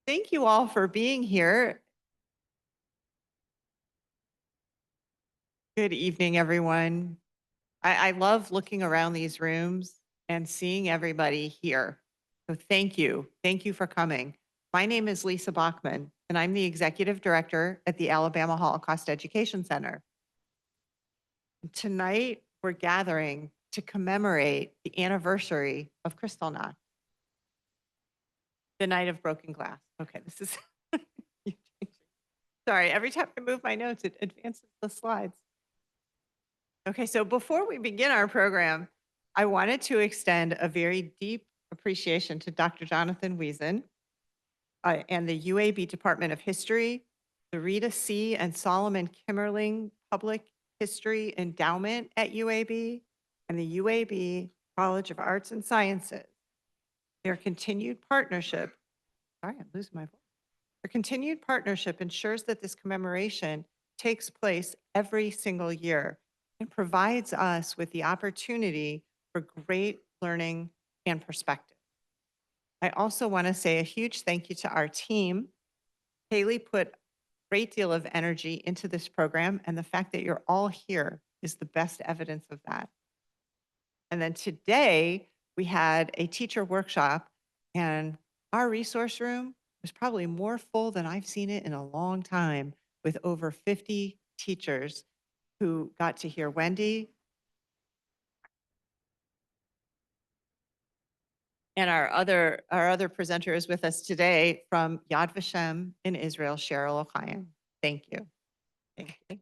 Thank you all for being here. Good evening, everyone. I love looking around these rooms and seeing everybody here. So thank you. Thank you for coming. My name is Lisa Bachman, and I'm the executive director at the Alabama Holocaust Education Center. Tonight, we're gathering to commemorate the anniversary of Kristallnacht, the night of broken glass. Okay, this is sorry. Every time I move my notes, it advances the slides. Okay, so before we begin our program, I wanted to extend a very deep appreciation to Dr. Jonathan Wiesen and the UAB Department of History, the Rita C. and Solomon Kimmerling Public History Endowment at UAB, and the UAB College of Arts and Sciences. Their continued partnership, sorry, I'm losing my voice. Their continued partnership ensures that this commemoration takes place every single year and provides us with the opportunity for great learning and perspective. I also want to say a huge thank you to our team. Haley put a great deal of energy into this program, and the fact that you're all here is the best evidence of that. And then today, we had a teacher workshop, and our resource room was probably more full than I've seen it in a long time, with over 50 teachers who got to hear Wendy and our other presenter is with us today from Yad Vashem in Israel, Cheryl O'Chaim. Thank you. Thank you.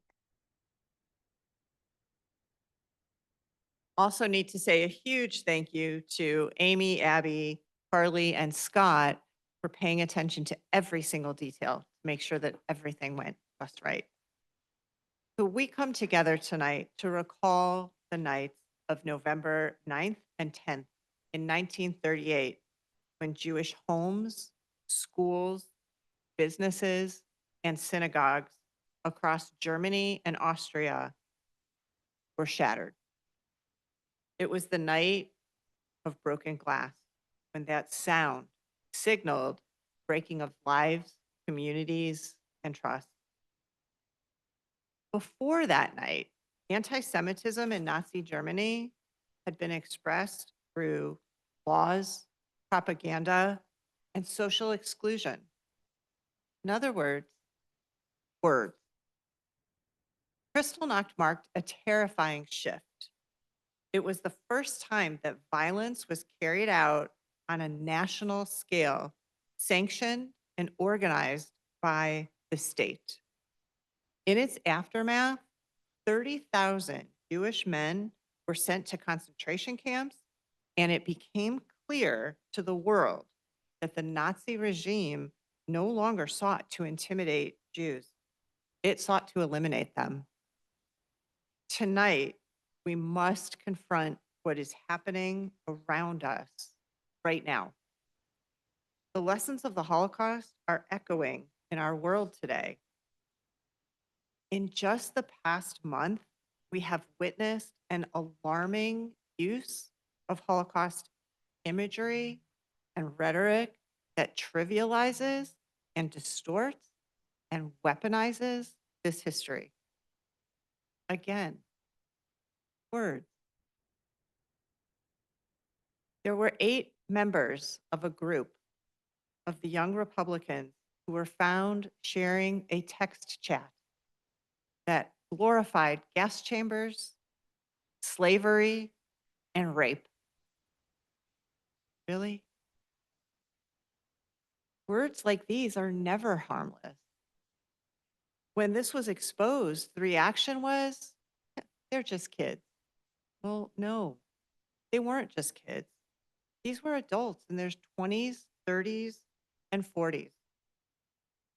Also need to say a huge thank you to Amy, Abby, Carly, and Scott for paying attention to every single detail to make sure that everything went just right. So we come together tonight to recall the nights of November 9th and 10th in 1938, when Jewish homes, schools, businesses, and synagogues across Germany and Austria were shattered. It was the night of broken glass, when that sound signaled breaking of lives, communities, and trust. Before that night, anti Semitism in Nazi Germany had been expressed through laws, propaganda, and social exclusion. In other words, words. Kristallnacht marked a terrifying shift. It was the first time that violence was carried out on a national scale, sanctioned and organized by the state. In its aftermath, 30,000 Jewish men were sent to concentration camps, and it became clear to the world that the Nazi regime no longer sought to intimidate Jews. It sought to eliminate them. Tonight, we must confront what is happening around us right now. The lessons of the Holocaust are echoing in our world today. In just the past month, we have witnessed an alarming use of Holocaust imagery and rhetoric that trivializes and distorts and weaponizes this history. Again, words. There were 8 members of a group of the young Republicans who were found sharing a text chat that glorified gas chambers, slavery, and rape. Really? Words like these are never harmless. When this was exposed, the reaction was, they're just kids. Well, no, they weren't just kids. These were adults in their 20s, 30s, and 40s.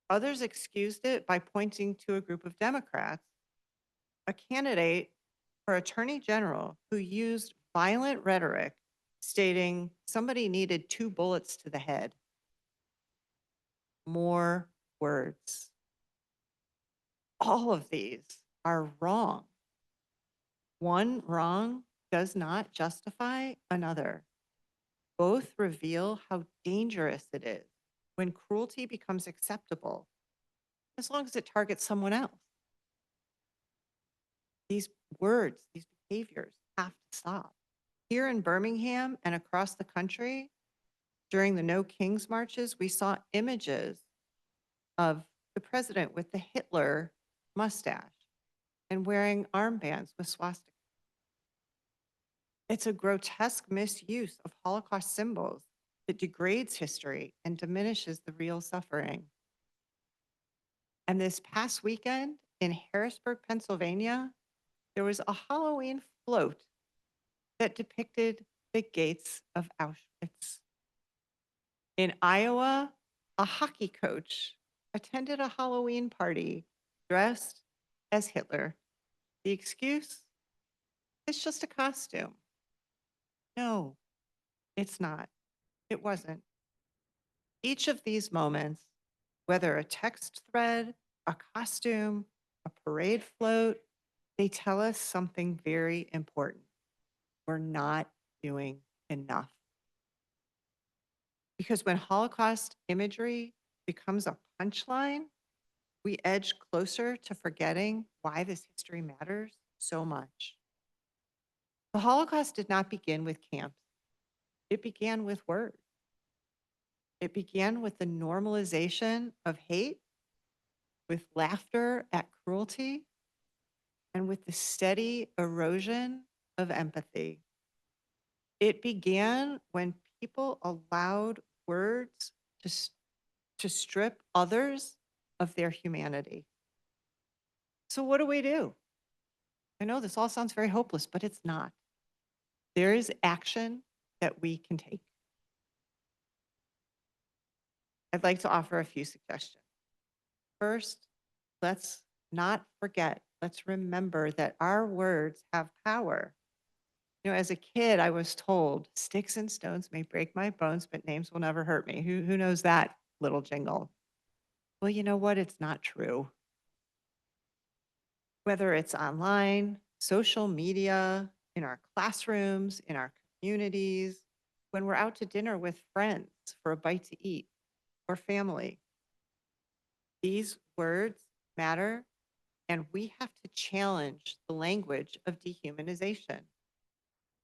Others excused it by pointing to a group of Democrats, a candidate for attorney general who used violent rhetoric stating somebody needed 2 bullets to the head. More words. All of these are wrong. One wrong does not justify another. Both reveal how dangerous it is when cruelty becomes acceptable, as long as it targets someone else. These words, these behaviors have to stop. Here in Birmingham and across the country, during the No Kings marches, we saw images of the president with the Hitler mustache and wearing armbands with swastikas. It's a grotesque misuse of Holocaust symbols that degrades history and diminishes the real suffering. And this past weekend in Harrisburg, Pennsylvania, there was a Halloween float that depicted the gates of Auschwitz. In Iowa, a hockey coach attended a Halloween party dressed as Hitler. The excuse? It's just a costume. No, it's not. It wasn't. Each of these moments, whether a text thread, a costume, a parade float, they tell us something very important. We're not doing enough. Because when Holocaust imagery becomes a punchline, we edge closer to forgetting why this history matters so much. The Holocaust did not begin with camps. It began with words. It began with the normalization of hate, with laughter at cruelty, and with the steady erosion of empathy. It began when people allowed words to strip others of their humanity. So, what do we do? I know this all sounds very hopeless, but it's not. There is action that we can take. I'd like to offer a few suggestions. First, let's not forget, let's remember that our words have power. You know, as a kid, I was told, sticks and stones may break my bones, but names will never hurt me. Who knows that little jingle? Well, you know what? It's not true. Whether it's online, social media, in our classrooms, in our communities, when we're out to dinner with friends for a bite to eat or family, these words matter, and we have to challenge the language of dehumanization.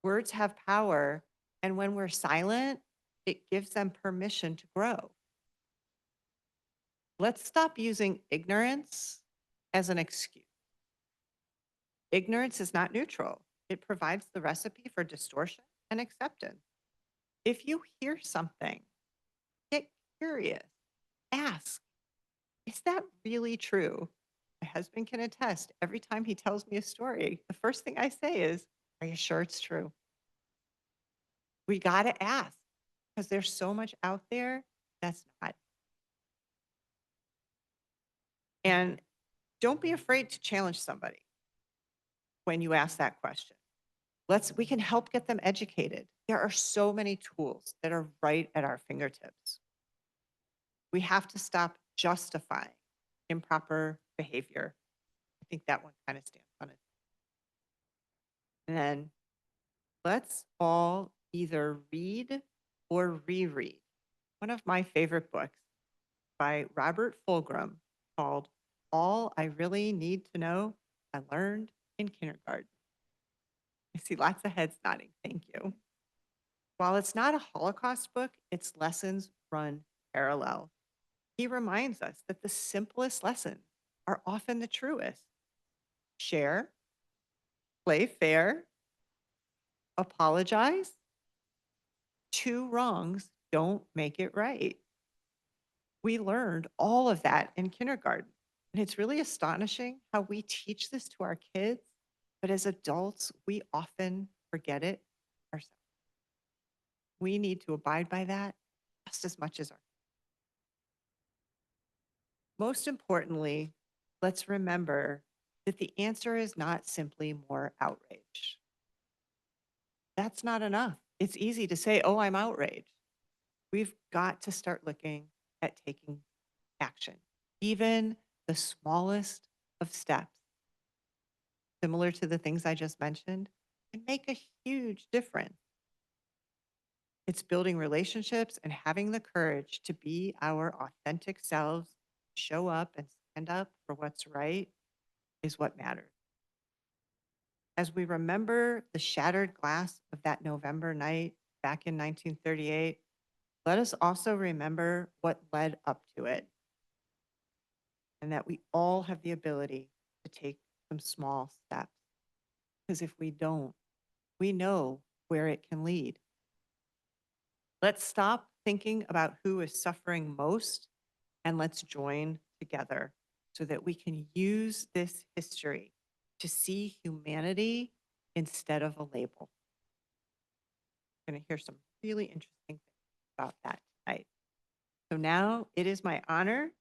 Words have power, and when we're silent, it gives them permission to grow. Let's stop using ignorance as an excuse. Ignorance is not neutral. It provides the recipe for distortion and acceptance. If you hear something, get curious, ask, is that really true? My husband can attest. Every time he tells me a story, the first thing I say is, are you sure it's true? We got to ask because there's so much out there that's not. And don't be afraid to challenge somebody when you ask that question. We can help get them educated. There are so many tools that are right at our fingertips. We have to stop justifying improper behavior. I think that one kind of stands on it. And then let's all either read or reread one of my favorite books by Robert Fulghum called All I Really Need to Know I Learned in Kindergarten. I see lots of heads nodding. Thank you. While it's not a Holocaust book, its lessons run parallel. He reminds us that the simplest lessons are often the truest. Share, play fair, apologize. Two wrongs don't make it right. We learned all of that in kindergarten. And it's really astonishing how we teach this to our kids, but as adults, we often forget it ourselves. We need to abide by that just as much as our. Most importantly, let's remember that the answer is not simply more outrage. That's not enough. It's easy to say, oh, I'm outraged. We've got to start looking at taking action, even the smallest of steps, similar to the things I just mentioned, can make a huge difference. It's building relationships and having the courage to be our authentic selves, show up and stand up for what's right is what matters. As we remember the shattered glass of that November night back in 1938, let us also remember what led up to it and that we all have the ability to take some small steps. Because if we don't, we know where it can lead. Let's stop thinking about who is suffering most and let's join together so that we can use this history to see humanity instead of a label. We're going to hear some really interesting things about that tonight. So now it is my honor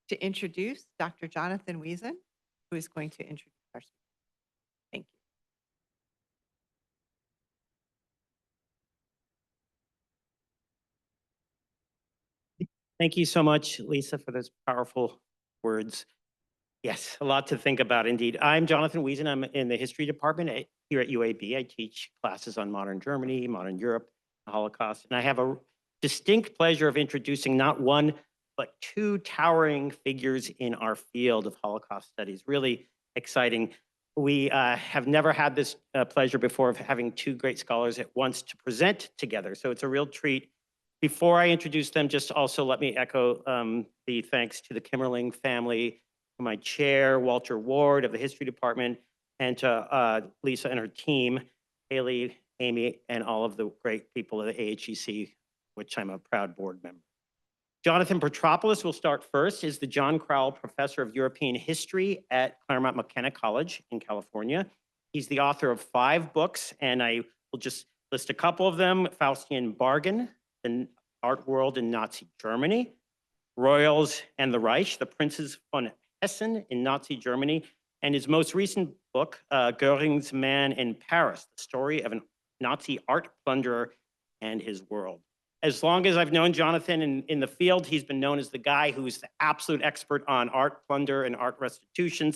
to introduce Dr. Jonathan Wiesen, who is going to introduce our speaker. Thank you. Thank you so much, Lisa, for those powerful words. Yes, a lot to think about indeed. I'm Jonathan Wiesen. I'm in the history department here at UAB. I teach classes on modern Germany, modern Europe, the Holocaust, and I have a distinct pleasure of introducing not one, but two towering figures in our field of Holocaust studies. Really exciting. We have never had this pleasure before of having two great scholars at once to present together. So it's a real treat. Before I introduce them, just also let me echo the thanks to the Kimmerling family, my chair, Walter Ward of the history department, and to Lisa and her team, Haley, Amy, and all of the great people of the AHEC, which I'm a proud board member. Jonathan Petropoulos will start first, is the John Crowell Professor of European History at Claremont McKenna College in California. He's the author of 5 books, and I will just list a couple of them: Faustian Bargain, The Art World in Nazi Germany, Royals and the Reich, The Princes von Hessen in Nazi Germany, and his most recent book, Göring's Man in Paris, the story of a Nazi art plunderer and his world. As long as I've known Jonathan in the field, he's been known as the guy who's the absolute expert on art plunder and art restitution.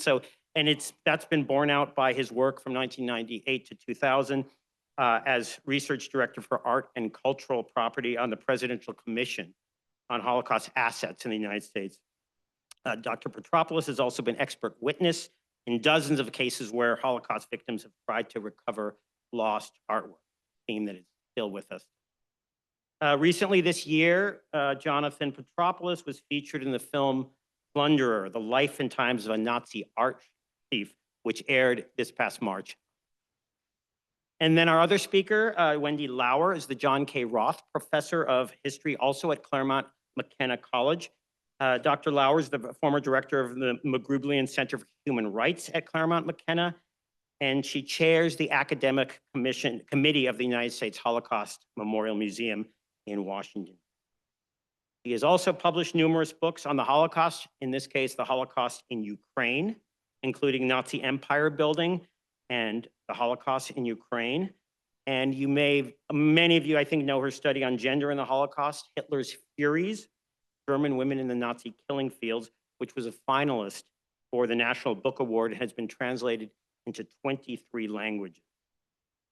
That's been borne out by his work from 1998 to 2000 as research director for art and cultural property on the Presidential Commission on Holocaust Assets in the United States. Dr. Petropoulos has also been expert witness in dozens of cases where Holocaust victims have tried to recover lost artwork, a theme that is still with us. Recently this year, Jonathan Petropoulos was featured in the film Plunderer, The Life and Times of a Nazi Art Thief, which aired this past March. And then our other speaker, Wendy Lauer, is the John K. Roth Professor of History, also at Claremont McKenna College. Dr. Lauer is the former director of the Magrublian Center for Human Rights at Claremont McKenna, and she chairs the Academic Committee of the United States Holocaust Memorial Museum in Washington. He has also published numerous books on the Holocaust, in this case, the Holocaust in Ukraine, including Nazi Empire Building and the Holocaust in Ukraine. And many of you, I think, know her study on gender in the Holocaust, Hitler's Furies, German Women in the Nazi Killing Fields, which was a finalist for the National Book Award and has been translated into 23 languages.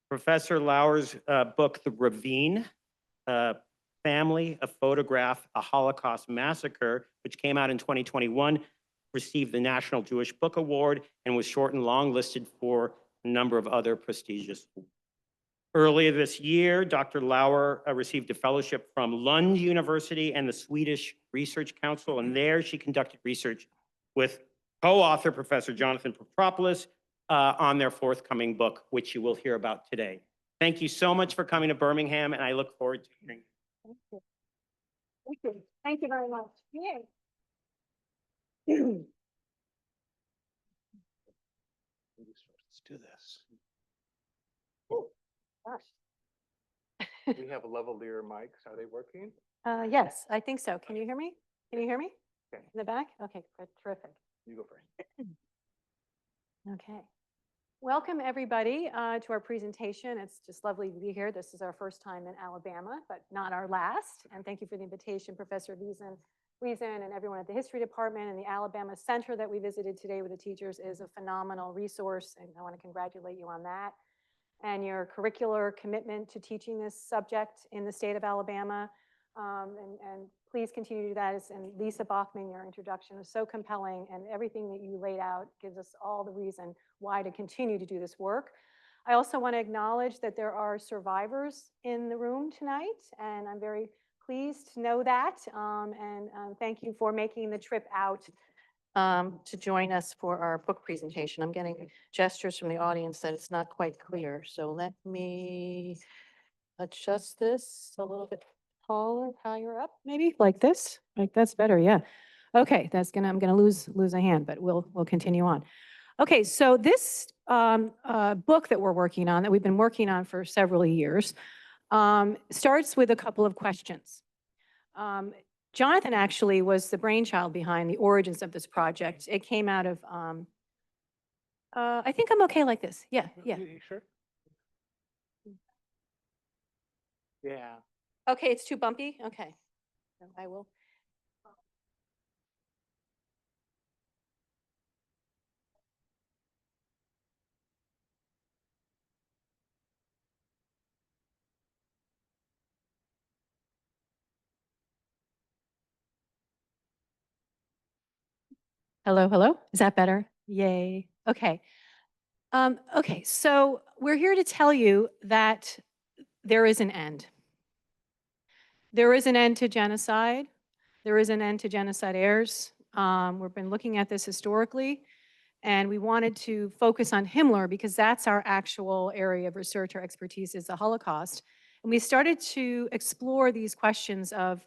Professor Lauer's book, The Ravine, Family, a Photograph, a Holocaust Massacre, which came out in 2021, received the National Jewish Book Award and was short and long listed for a number of other prestigious awards. Earlier this year, Dr. Lauer received a fellowship from Lund University and the Swedish Research Council, and there she conducted research with co-author Professor Jonathan Petropoulos on their forthcoming book, which you will hear about today. Thank you so much for coming to Birmingham, and I look forward to hearing. Thank you. Thank you. Thank you very much. Yay. Let's do this. Gosh. We have lavalier mics. Are they working? Yes, I think so. Can you hear me? Can you hear me? Okay. In the back? Okay, good. Terrific. You go first. Okay. Welcome, everybody, to our presentation. It's just lovely to be here. This is our first time in Alabama, but not our last. And thank you for the invitation, Professor Wiesen, and everyone at the History Department. And the Alabama Center that we visited today with the teachers is a phenomenal resource, and I want to congratulate you on that. and your curricular commitment to teaching this subject in the state of Alabama. And please continue to do that. And Lisa Bachman, your introduction was so compelling, and everything that you laid out gives us all the reason why to continue to do this work. I also want to acknowledge that there are survivors in the room tonight, and I'm very pleased to know that. Thank you for making the trip out to join us for our book presentation. I'm getting gestures from the audience that it's not quite clear. So let me adjust this a little bit taller, higher up, maybe like this. Like that's better, yeah. Okay, I'm gonna lose a hand, but we'll continue on. Okay, so this book that we're working on, that we've been working on for several years, starts with a couple of questions. Jonathan actually was the brainchild behind the origins of this project. It came out of, I think I'm okay like this. Yeah, yeah. You sure? Yeah. Okay, it's too bumpy? Okay. Then I will. Hello, hello. Is that better? Yay. Okay. Okay, so we're here to tell you that there is an end. There is an end to genocide. There is an end to genocide heirs. We've been looking at this historically, and we wanted to focus on Himmler because that's our actual area of research. Our expertise is the Holocaust. And we started to explore these questions of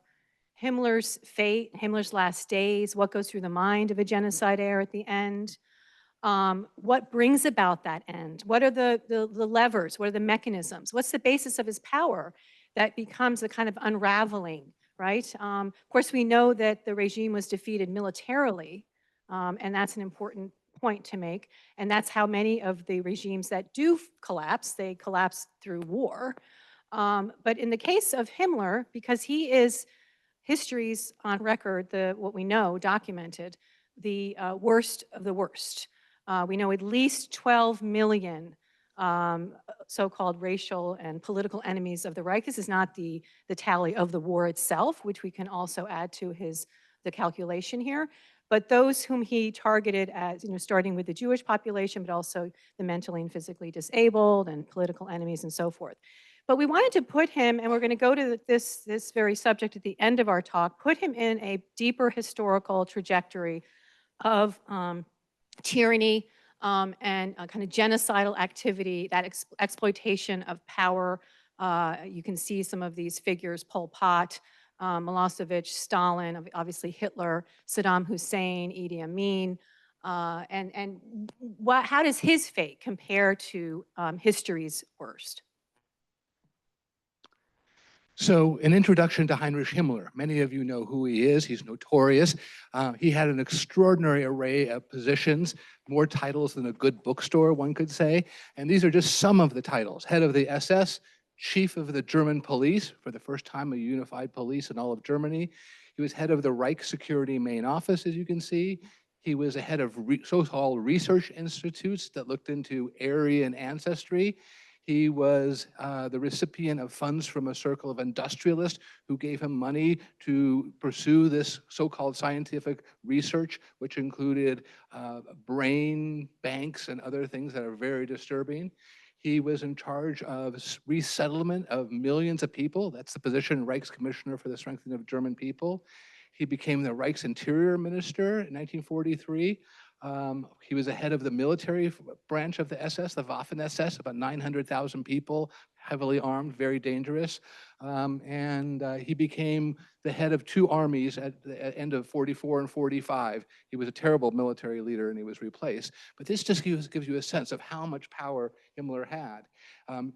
Himmler's fate, Himmler's last days, what goes through the mind of a genocide heir at the end, what brings about that end, what are the levers, what are the mechanisms, what's the basis of his power that becomes a kind of unraveling, right? Of course, we know that the regime was defeated militarily, and that's an important point to make, and that's how many of the regimes that do collapse, they collapse through war. But in the case of Himmler, because he is history's on record, what we know, documented, the worst of the worst. We know at least 12 million so-called racial and political enemies of the Reich. This is not the tally of the war itself, which we can also add to the calculation here. But those whom he targeted as, starting with the Jewish population, but also the mentally and physically disabled and political enemies and so forth. But we wanted to put him, and we're going to go to this very subject at the end of our talk, put him in a deeper historical trajectory of tyranny and kind of genocidal activity, that exploitation of power. You can see some of these figures: Pol Pot, Milosevic, Stalin, obviously Hitler, Saddam Hussein, Idi Amin. How does his fate compare to history's worst? So an introduction to Heinrich Himmler. Many of you know who he is. He's notorious. He had an extraordinary array of positions, more titles than a good bookstore, one could say. And these are just some of the titles: head of the SS, chief of the German police, for the first time a unified police in all of Germany. He was head of the Reich Security Main Office, as you can see. He was a head of so-called research institutes that looked into Aryan ancestry. He was the recipient of funds from a circle of industrialists who gave him money to pursue this so-called scientific research, which included brain banks and other things that are very disturbing. He was in charge of resettlement of millions of people. That's the position, Reich's Commissioner for the Strengthening of German People. He became the Reich's Interior Minister in 1943. He was the head of the military branch of the SS, the Waffen-SS, about 900,000 people, heavily armed, very dangerous. He became the head of two armies at the end of 44 and 45. He was a terrible military leader and he was replaced. But this just gives you a sense of how much power Himmler had.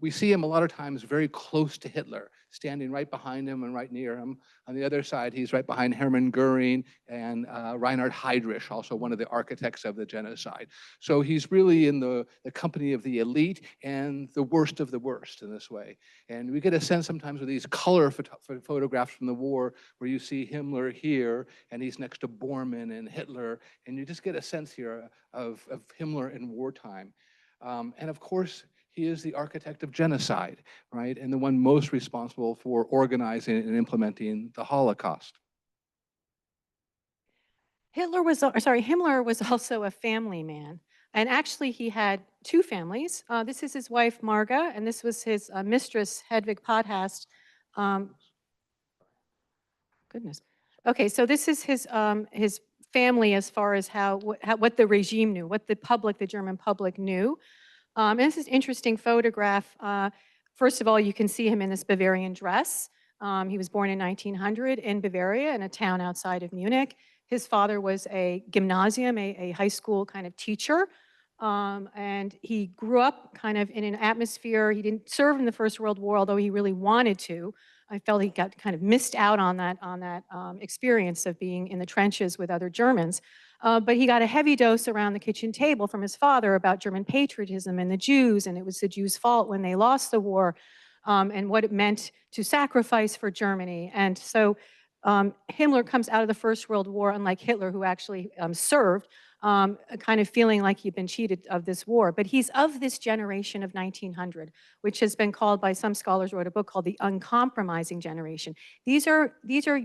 We see him a lot of times very close to Hitler, standing right behind him and right near him. On the other side, he's right behind Hermann Goering and Reinhard Heydrich, also one of the architects of the genocide. So he's really in the company of the elite and the worst of the worst in this way. And we get a sense sometimes with these color photographs from the war where you see Himmler here and he's next to Bormann and Hitler, and you just get a sense here of Himmler in wartime. And of course, He is the architect of genocide, right? And the one most responsible for organizing and implementing the Holocaust. Himmler was also a family man. And actually, he had two families. This is his wife, Marga, and this was his mistress, Hedwig Podhast. Um, Goodness. Okay, so this is his family as far as what the regime knew, what the German public knew. And this is an interesting photograph. First of all, you can see him in this Bavarian dress. He was born in 1900 in Bavaria, in a town outside of Munich. His father was a gymnasium, a high school kind of teacher. And he grew up kind of in an atmosphere. He didn't serve in the First World War, although he really wanted to. I felt he got kind of missed out on that experience of being in the trenches with other Germans. But he got a heavy dose around the kitchen table from his father about German patriotism and the Jews, and it was the Jews' fault when they lost the war, and what it meant to sacrifice for Germany. And so Himmler comes out of the First World War, unlike Hitler, who actually served, kind of feeling like he'd been cheated of this war. But he's of this generation of 1900, which has been called by some scholars, wrote a book called the uncompromising generation. These are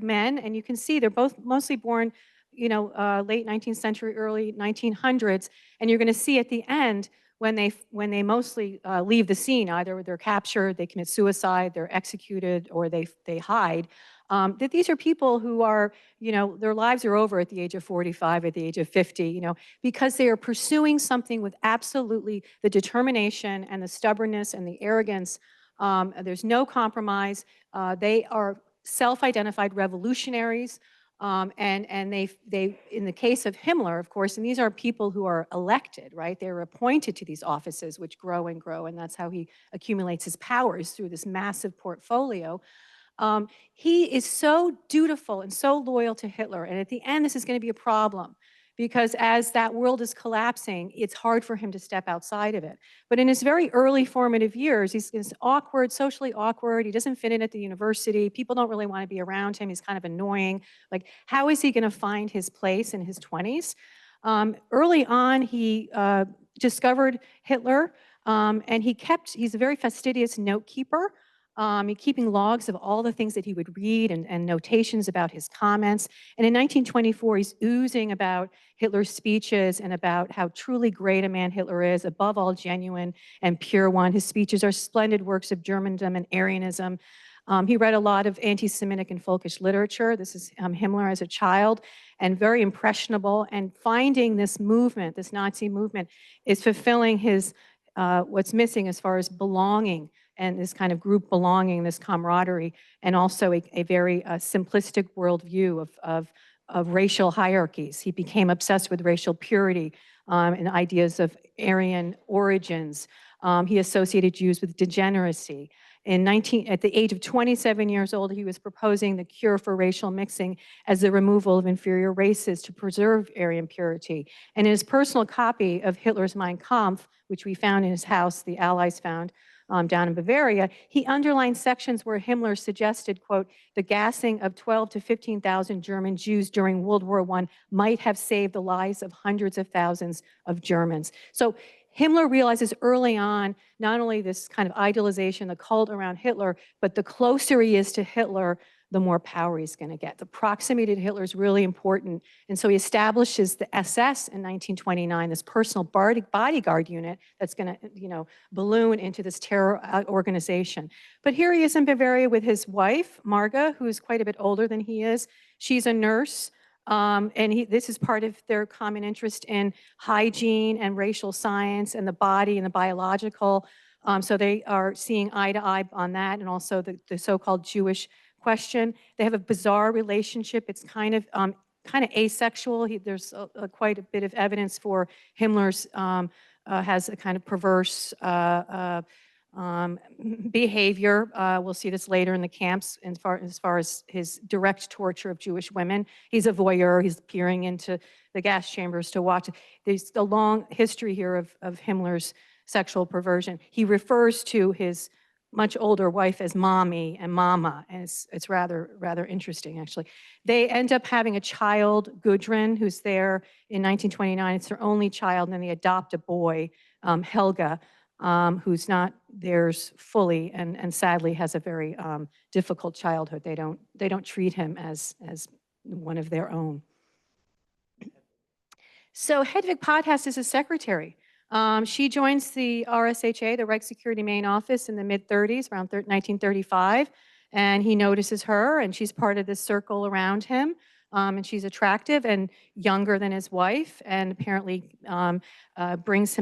men, and you can see they're both mostly born, late 19th century, early 1900s, and you're going to see at the end when they mostly leave the scene, either they're captured, they commit suicide, they're executed, or they hide. That these are people who are, their lives are over at the age of 45, at the age of 50, because they are pursuing something with absolutely the determination and the stubbornness and the arrogance. There's no compromise. They are self-identified revolutionaries. And they, in the case of Himmler, of course, and these are people who are elected, right? They're appointed to these offices, which grow and grow, and that's how he accumulates his powers, through this massive portfolio. He is so dutiful and so loyal to Hitler, and at the end, this is going to be a problem, because as that world is collapsing, it's hard for him to step outside of it. But in his very early formative years, he's awkward, socially awkward. He doesn't fit in at the university. People don't really want to be around him. He's kind of annoying. Like, how is he going to find his place in his 20s? Early on, he discovered Hitler, and he's a very fastidious note keeper. Keeping logs of all the things that he would read, and notations about his comments. And in 1924, he's oozing about Hitler's speeches and about how truly great a man Hitler is, above all genuine and pure one. His speeches are splendid works of Germandom and Aryanism. He read a lot of anti-Semitic and folkish literature. This is Himmler as a child, and very impressionable. And finding this movement, this Nazi movement, is fulfilling his what's missing as far as belonging, and this kind of group belonging, this camaraderie, and also a very simplistic worldview of racial hierarchies. He became obsessed with racial purity and ideas of Aryan origins. He associated Jews with degeneracy. At the age of 27 years old, he was proposing the cure for racial mixing as the removal of inferior races to preserve Aryan purity. And in his personal copy of Hitler's Mein Kampf, which we found in his house, the Allies found, down in Bavaria, he underlined sections where Himmler suggested, quote, the gassing of 12 to 15,000 German Jews during World War I might have saved the lives of hundreds of thousands of Germans. So Himmler realizes early on not only this kind of idealization, the cult around Hitler, but the closer he is to Hitler, the more power he's going to get. The proximity to Hitler is really important. And so he establishes the SS in 1929, this personal bodyguard unit that's going to, balloon into this terror organization. But here he is in Bavaria with his wife, Marga, who's quite a bit older than he is. She's a nurse. And this is part of their common interest in hygiene and racial science and the body and the biological. So they are seeing eye to eye on that, and also the so-called Jewish question. They have a bizarre relationship. It's kind of asexual. There's quite a bit of evidence for Himmler's has a kind of perverse behavior. We'll see this later in the camps as far as his direct torture of Jewish women. He's a voyeur. He's peering into the gas chambers to watch. There's a long history here of Himmler's sexual perversion. He refers to his much older wife as mommy and mama, and it's rather interesting, actually. They end up having a child, Gudrun, who's there in 1929. It's their only child, and then they adopt a boy, Helga. who's not theirs fully, and sadly has a very difficult childhood. They don't treat him as one of their own. So Hedvig Podhast is his secretary. She joins the RSHA, the Reich Security Main Office, in the mid-30s, around 1935, and he notices her, and she's part of this circle around him. And she's attractive and younger than his wife, and apparently brings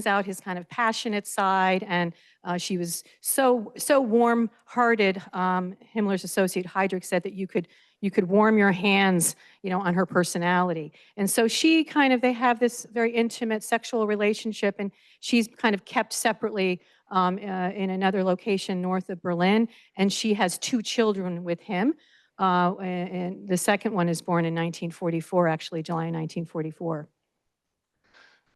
out his kind of passionate side. And she was so warm-hearted. Himmler's associate Heinrich said that you could warm your hands, on her personality. And so they have this very intimate sexual relationship, and she's kind of kept separately in another location north of Berlin, and she has 2 children with him. And the second one is born in 1944, actually, July 1944.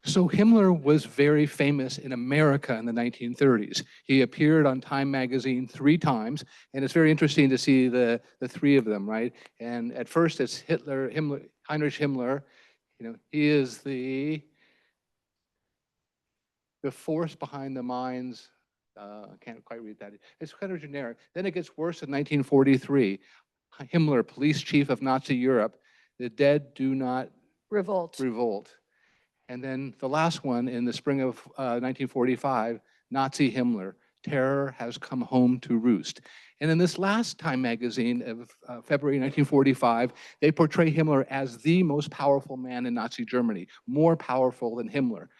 So Himmler was very famous in America in the 1930s. He appeared on Time magazine 3 times, and it's very interesting to see the 3 of them, right? And at first it's Heinrich Himmler. He is the force behind the minds. I can't quite read that. It's kind of generic. Then it gets worse in 1943. Himmler, police chief of Nazi Europe. The dead do not Revolt. And then the last one in the spring of 1945, Nazi Himmler, terror has come home to roost. And in this last Time magazine of February 1945, they portray Himmler as the most powerful man in Nazi Germany, more powerful than Hitler,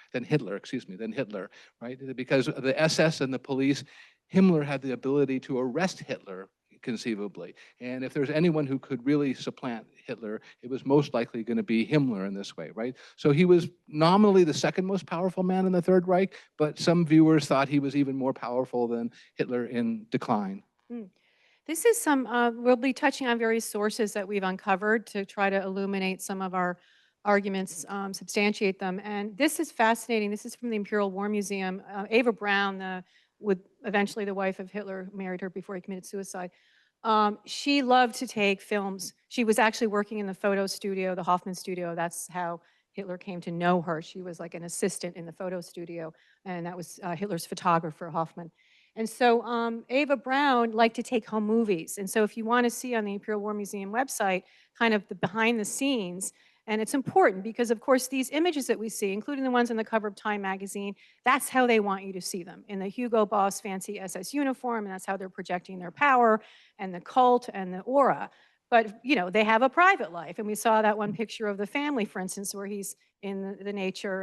right? Because of the SS and the police, Himmler had the ability to arrest Hitler, conceivably. And if there's anyone who could really supplant Hitler, it was most likely going to be Himmler in this way, right? So he was nominally the second most powerful man in the Third Reich, but some viewers thought he was even more powerful than Hitler in decline. This is we'll be touching on various sources that we've uncovered to try to illuminate some of our arguments, substantiate them. And this is fascinating. This is from the Imperial War Museum. Eva Braun, eventually the wife of Hitler, married her before he committed suicide. She loved to take films. She was actually working in the photo studio, the Hoffman studio. That's how Hitler came to know her. She was like an assistant in the photo studio, and that was Hitler's photographer, Hoffman. And so Eva Braun liked to take home movies. And so if you want to see on the Imperial War Museum website kind of the behind the scenes, and it's important because, of course, these images that we see, including the ones on the cover of Time magazine, that's how they want you to see them, in the Hugo Boss fancy SS uniform, and that's how they're projecting their power and the cult and the aura. But, they have a private life. And we saw that one picture of the family, for instance, where he's in the nature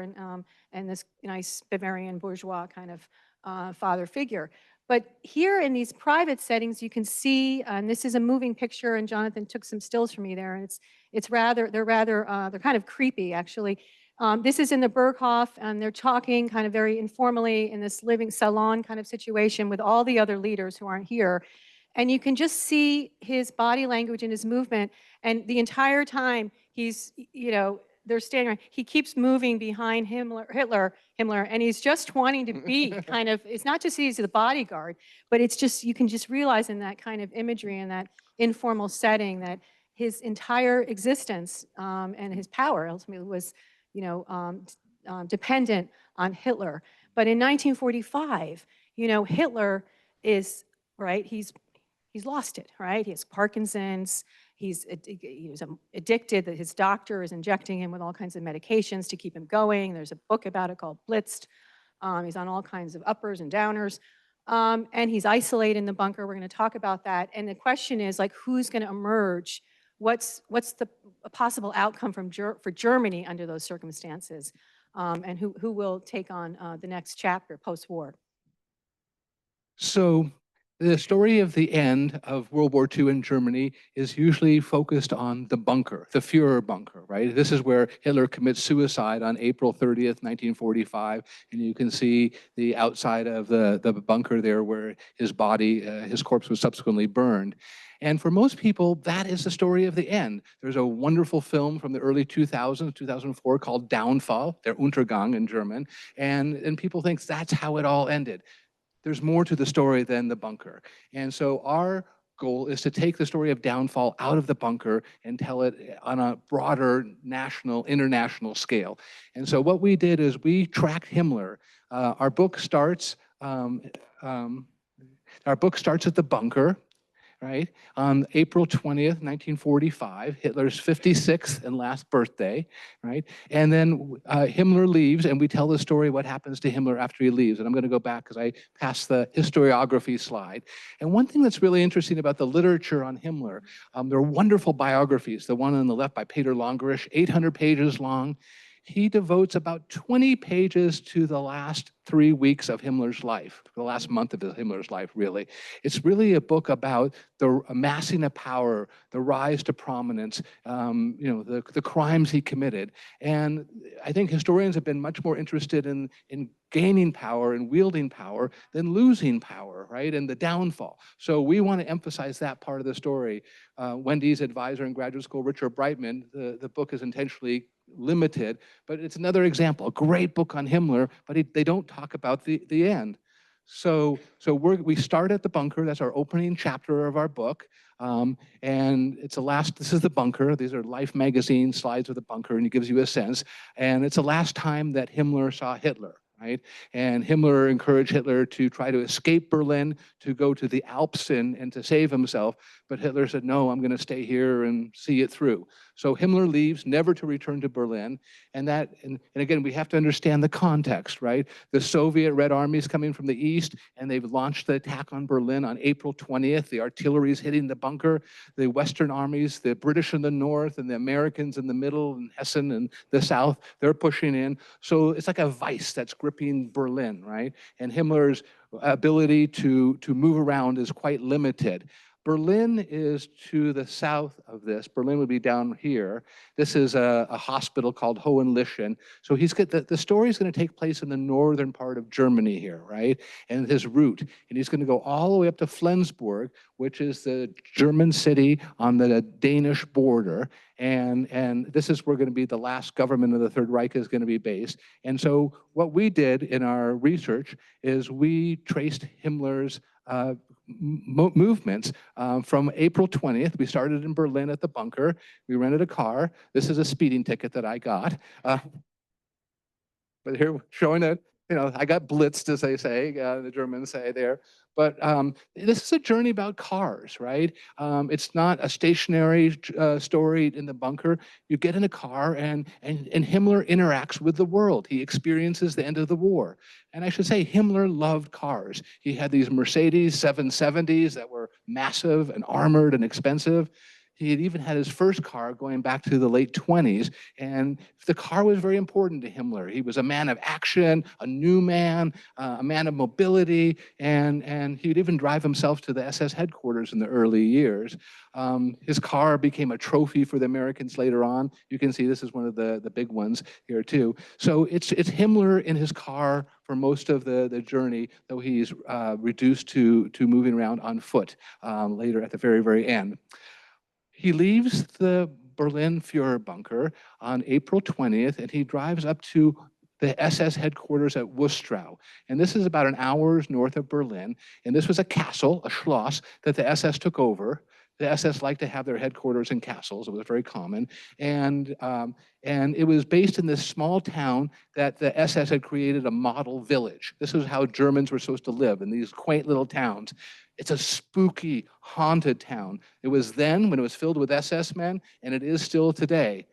and this nice Bavarian bourgeois kind of father figure. But here in these private settings, you can see, and this is a moving picture, and Jonathan took some stills for me there, and they're kind of creepy, actually. This is in the Berghof, and they're talking kind of very informally in this living salon kind of situation with all the other leaders who aren't here. And you can just see his body language and his movement, and the entire time he's, they're standing around. He keeps moving behind Hitler, and he's just wanting to be kind of, it's not just he's the bodyguard, but it's just, you can just realize in that kind of imagery and that informal setting that his entire existence and his power ultimately was, dependent on Hitler. But in 1945, Hitler is, right, he's lost it, right? He has Parkinson's. He was addicted, that his doctor is injecting him with all kinds of medications to keep him going. There's a book about it called Blitzed. He's on all kinds of uppers and downers. And he's isolated in the bunker. We're going to talk about that. And the question is, like, who's going to emerge? What's the possible outcome for Germany under those circumstances? And who will take on the next chapter post-war? So the story of the end of World War II in Germany is usually focused on the bunker, the Führerbunker, right? This is where Hitler commits suicide on April 30th, 1945, and you can see the outside of the bunker there where his body, his corpse was subsequently burned. And for most people, that is the story of the end. There's a wonderful film from the early 2000s, 2004, called Downfall, der Untergang in German, and people think that's how it all ended. There's more to the story than the bunker. And so our goal is to take the story of downfall out of the bunker and tell it on a broader national, international scale. And so what we did is we tracked Himmler. Our book starts at the bunker, right? On April 20th, 1945, Hitler's 56th and last birthday, right? And then Himmler leaves, and we tell the story what happens to Himmler after he leaves. And I'm going to go back because I passed the historiography slide. And one thing that's really interesting about the literature on Himmler, there are wonderful biographies. The one on the left by Peter Longerich, 800 pages long. He devotes about 20 pages to the last 3 weeks of Himmler's life, the last month of Himmler's life, really. It's really a book about the amassing of power, the rise to prominence, the crimes he committed. And I think historians have been much more interested in gaining power and wielding power than losing power, right? And the downfall. So we want to emphasize that part of the story. Wendy's advisor in graduate school, Richard Brightman, the book is intentionally limited, but it's another example, a great book on Himmler, but they don't talk about the end. So we start at the bunker. That's our opening chapter of our book. And it's this is the bunker. These are Life magazine slides of the bunker, and it gives you a sense. And it's the last time that Himmler saw Hitler, right? And Himmler encouraged Hitler to try to escape Berlin, to go to the Alps and to save himself. But Hitler said, no, I'm going to stay here and see it through. So Himmler leaves, never to return to Berlin. And again, we have to understand the context, right? The Soviet Red Army is coming from the east, and they've launched the attack on Berlin on April 20th. The artillery is hitting the bunker. The Western armies, the British in the north and the Americans in the middle, and Hessen in the south, they're pushing in. So it's like a vice that's gripping Berlin, right? And Himmler's ability to move around is quite limited. Berlin is to the south of this. Berlin would be down here. This is a hospital called Hohenlychen. So the story is going to take place in the northern part of Germany here, right? And his route. And he's going to go all the way up to Flensburg, which is the German city on the Danish border. And this is where going to be the last government of the Third Reich is going to be based. And so what we did in our research is we traced Himmler's movements from April 20th. We started in Berlin at the bunker. We rented a car. This is a speeding ticket that I got. But here showing that, I got blitzed, as they say, the Germans say there. But this is a journey about cars, right? It's not a stationary story in the bunker. You get in a car and Himmler interacts with the world. He experiences the end of the war. And I should say, Himmler loved cars. He had these Mercedes 770s that were massive and armored and expensive. He had even had his first car going back to the late 20s, and the car was very important to Himmler. He was a man of action, a new man, a man of mobility, and he would even drive himself to the SS headquarters in the early years. His car became a trophy for the Americans later on. You can see this is one of the big ones here too. So it's Himmler in his car for most of the journey, though he's reduced to moving around on foot later at the very, very end. He leaves the Berlin Führerbunker on April 20th, and he drives up to the SS headquarters at Wustrow. And this is about an hour's north of Berlin. And this was a castle, a Schloss, that the SS took over. The SS liked to have their headquarters in castles. It was very common. And it was based in this small town that the SS had created a model village. This is how Germans were supposed to live, in these quaint little towns. It's a spooky, haunted town. It was then when it was filled with SS men, and it is still today.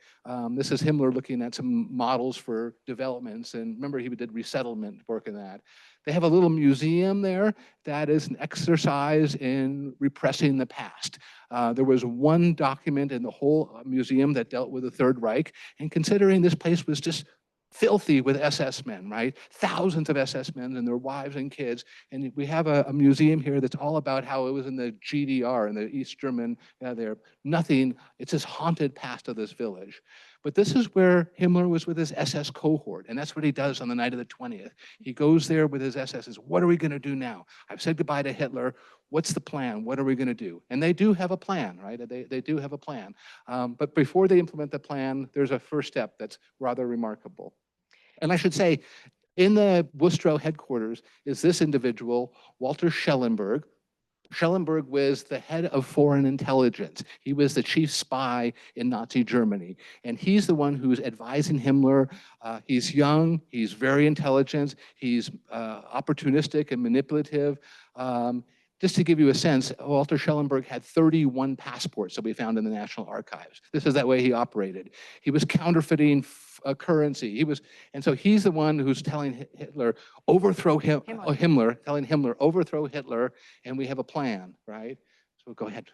This is Himmler looking at some models for developments, and remember he did resettlement work in that. They have a little museum there that is an exercise in repressing the past. There was one document in the whole museum that dealt with the Third Reich, and considering this place was just filthy with SS men, right? Thousands of SS men and their wives and kids. And we have a museum here that's all about how it was in the GDR, in the East German, there. Nothing, it's this haunted past of this village. But this is where Himmler was with his SS cohort, and that's what he does on the night of the 20th. He goes there with his SSs. What are we going to do now? I've said goodbye to Hitler. What's the plan? What are we going to do? And they do have a plan, right? They do have a plan. But before they implement the plan, there's a first step that's rather remarkable. And I should say, in the Wustrow headquarters is this individual, Walter Schellenberg, Schellenberg was the head of foreign intelligence. He was the chief spy in Nazi Germany. And he's the one who's advising Himmler. He's young, he's very intelligent, he's opportunistic and manipulative. Just to give you a sense, Walter Schellenberg had 31 passports that we found in the National Archives. This is that way he operated. He was counterfeiting currency. And so he's the one who's telling Hitler, overthrow him, Himmler. telling Himmler, overthrow Hitler, and we have a plan, right? So go ahead.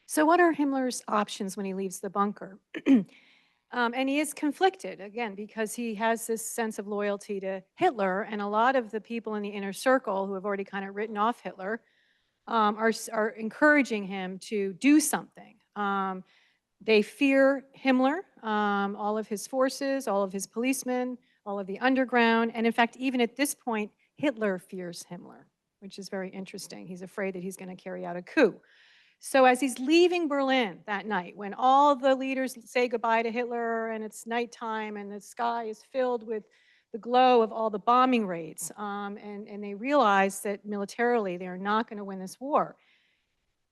So what are Himmler's options when he leaves the bunker? And he is conflicted, again, because he has this sense of loyalty to Hitler, and a lot of the people in the inner circle who have already kind of written off Hitler are encouraging him to do something. They fear Himmler, all of his forces, all of his policemen, all of the underground, and in fact, even at this point, Hitler fears Himmler, which is very interesting. He's afraid that he's going to carry out a coup. So as he's leaving Berlin that night, when all the leaders say goodbye to Hitler and it's nighttime and the sky is filled with the glow of all the bombing raids, and they realize that militarily they are not going to win this war,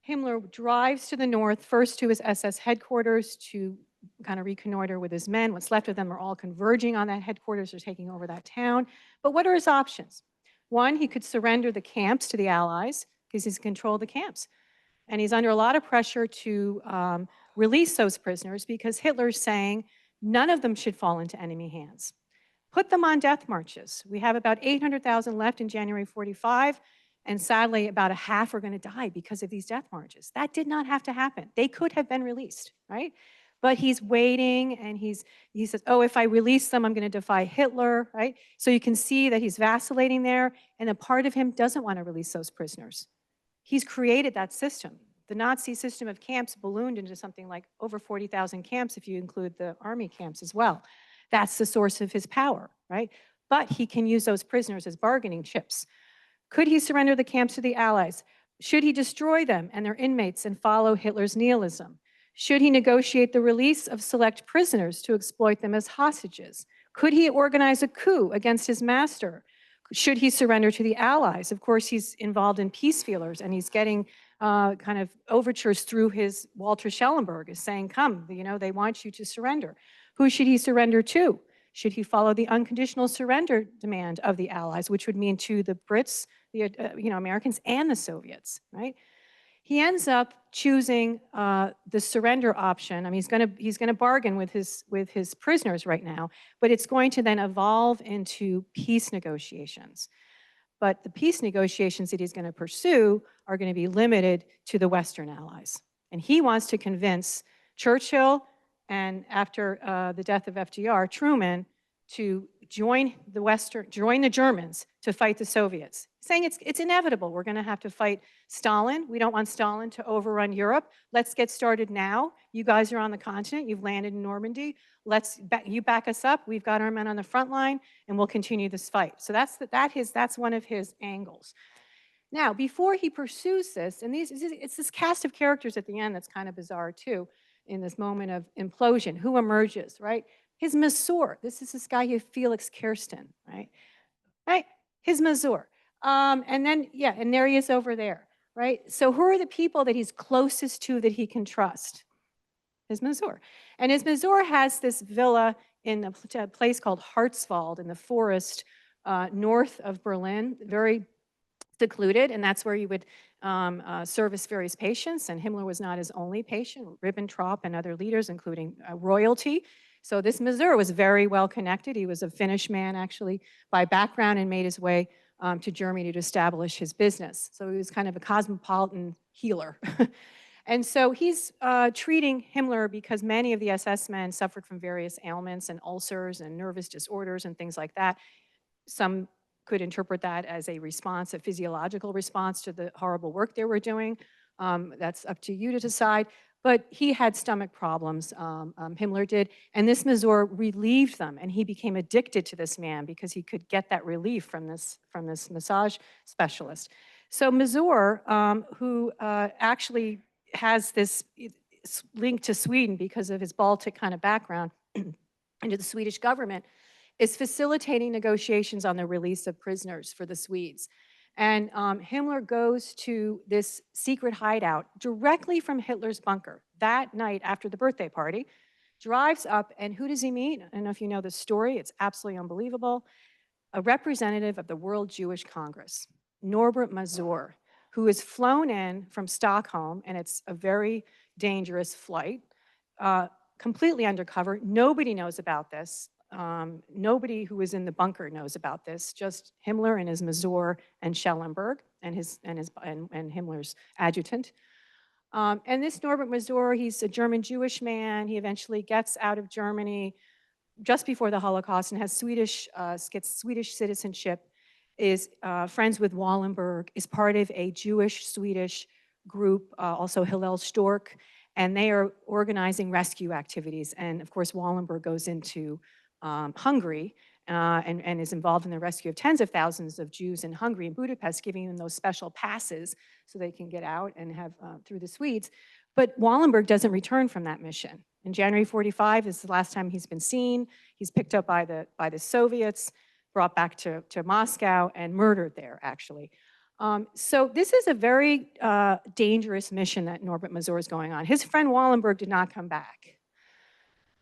Himmler drives to the north, first to his SS headquarters to kind of reconnoiter with his men. What's left of them are all converging on that headquarters. They're taking over that town. But what are his options? One, he could surrender the camps to the Allies because he's in control of the camps. And he's under a lot of pressure to release those prisoners because Hitler's saying none of them should fall into enemy hands. Put them on death marches. We have about 800,000 left in January 45, and sadly about a half are going to die because of these death marches. That did not have to happen. They could have been released, right? But he's waiting, and he says, oh, if I release them, I'm going to defy Hitler, right? So you can see that he's vacillating there, and a part of him doesn't want to release those prisoners. He's created that system. The Nazi system of camps ballooned into something like over 40,000 camps if you include the army camps as well. That's the source of his power, right? But he can use those prisoners as bargaining chips. Could he surrender the camps to the Allies? Should he destroy them and their inmates and follow Hitler's nihilism? Should he negotiate the release of select prisoners to exploit them as hostages? Could he organize a coup against his master? Should he surrender to the Allies? Of course, he's involved in peace feelers, and he's getting kind of overtures through his Walter Schellenberg is saying, come, they want you to surrender. Who should he surrender to? Should he follow the unconditional surrender demand of the Allies, which would mean to the Brits, the Americans, and the Soviets, right? He ends up choosing the surrender option. I mean, he's gonna bargain with his prisoners right now, but it's going to then evolve into peace negotiations. But the peace negotiations that he's going to pursue are going to be limited to the Western Allies, and he wants to convince Churchill and, after the death of FDR, Truman, to join the Germans to fight the Soviets, saying it's inevitable. We're going to have to fight Stalin. We don't want Stalin to overrun Europe. Let's get started now. You guys are on the continent. You've landed in Normandy. You back us up. We've got our men on the front line, and we'll continue this fight. So that's one of his angles. Now, before he pursues this, and it's this cast of characters at the end that's kind of bizarre too, in this moment of implosion. Who emerges, right? His Mazur. This is this guy here, Felix Kirsten, right? Right? His Mazur. And then, yeah, and there he is over there, right? So who are the people that he's closest to that he can trust? His Mazur. And his Mazur has this villa in a place called Hartswald in the forest north of Berlin, very secluded, and that's where he would service various patients, and Himmler was not his only patient. Ribbentrop and other leaders, including royalty. So this Mazur was very well connected. He was a Finnish man, actually, by background, and made his way to Germany to establish his business. So he was kind of a cosmopolitan healer. And so he's treating Himmler because many of the SS men suffered from various ailments and ulcers and nervous disorders and things like that. Some could interpret that as a response, a physiological response to the horrible work they were doing. That's up to you to decide. But he had stomach problems, Himmler did, and this Mazur relieved them, and he became addicted to this man because he could get that relief from this massage specialist. So Mazur, who actually has this link to Sweden because of his Baltic kind of background and to the Swedish government, is facilitating negotiations on the release of prisoners for the Swedes. And Himmler goes to this secret hideout directly from Hitler's bunker that night after the birthday party, drives up, and who does he meet? I don't know if you know this story. It's absolutely unbelievable. A representative of the World Jewish Congress, Norbert Mazur, who is flown in from Stockholm, and it's a very dangerous flight, completely undercover. Nobody knows about this. Nobody who was in the bunker knows about this. Just Himmler and his Mazur and Schellenberg and Himmler's adjutant. And this Norbert Mazur, he's a German Jewish man. He eventually gets out of Germany just before the Holocaust and has gets Swedish citizenship, is friends with Wallenberg, is part of a Jewish-Swedish group, also Hillel Stork, and they are organizing rescue activities. And of course, Wallenberg goes into Hungary and is involved in the rescue of tens of thousands of Jews in Hungary and Budapest, giving them those special passes so they can get out and have through the Swedes. But Wallenberg doesn't return from that mission. In January 45 is the last time he's been seen. He's picked up by the Soviets, brought back to Moscow, and murdered there, actually. So this is a very dangerous mission that Norbert Mazur is going on. His friend Wallenberg did not come back.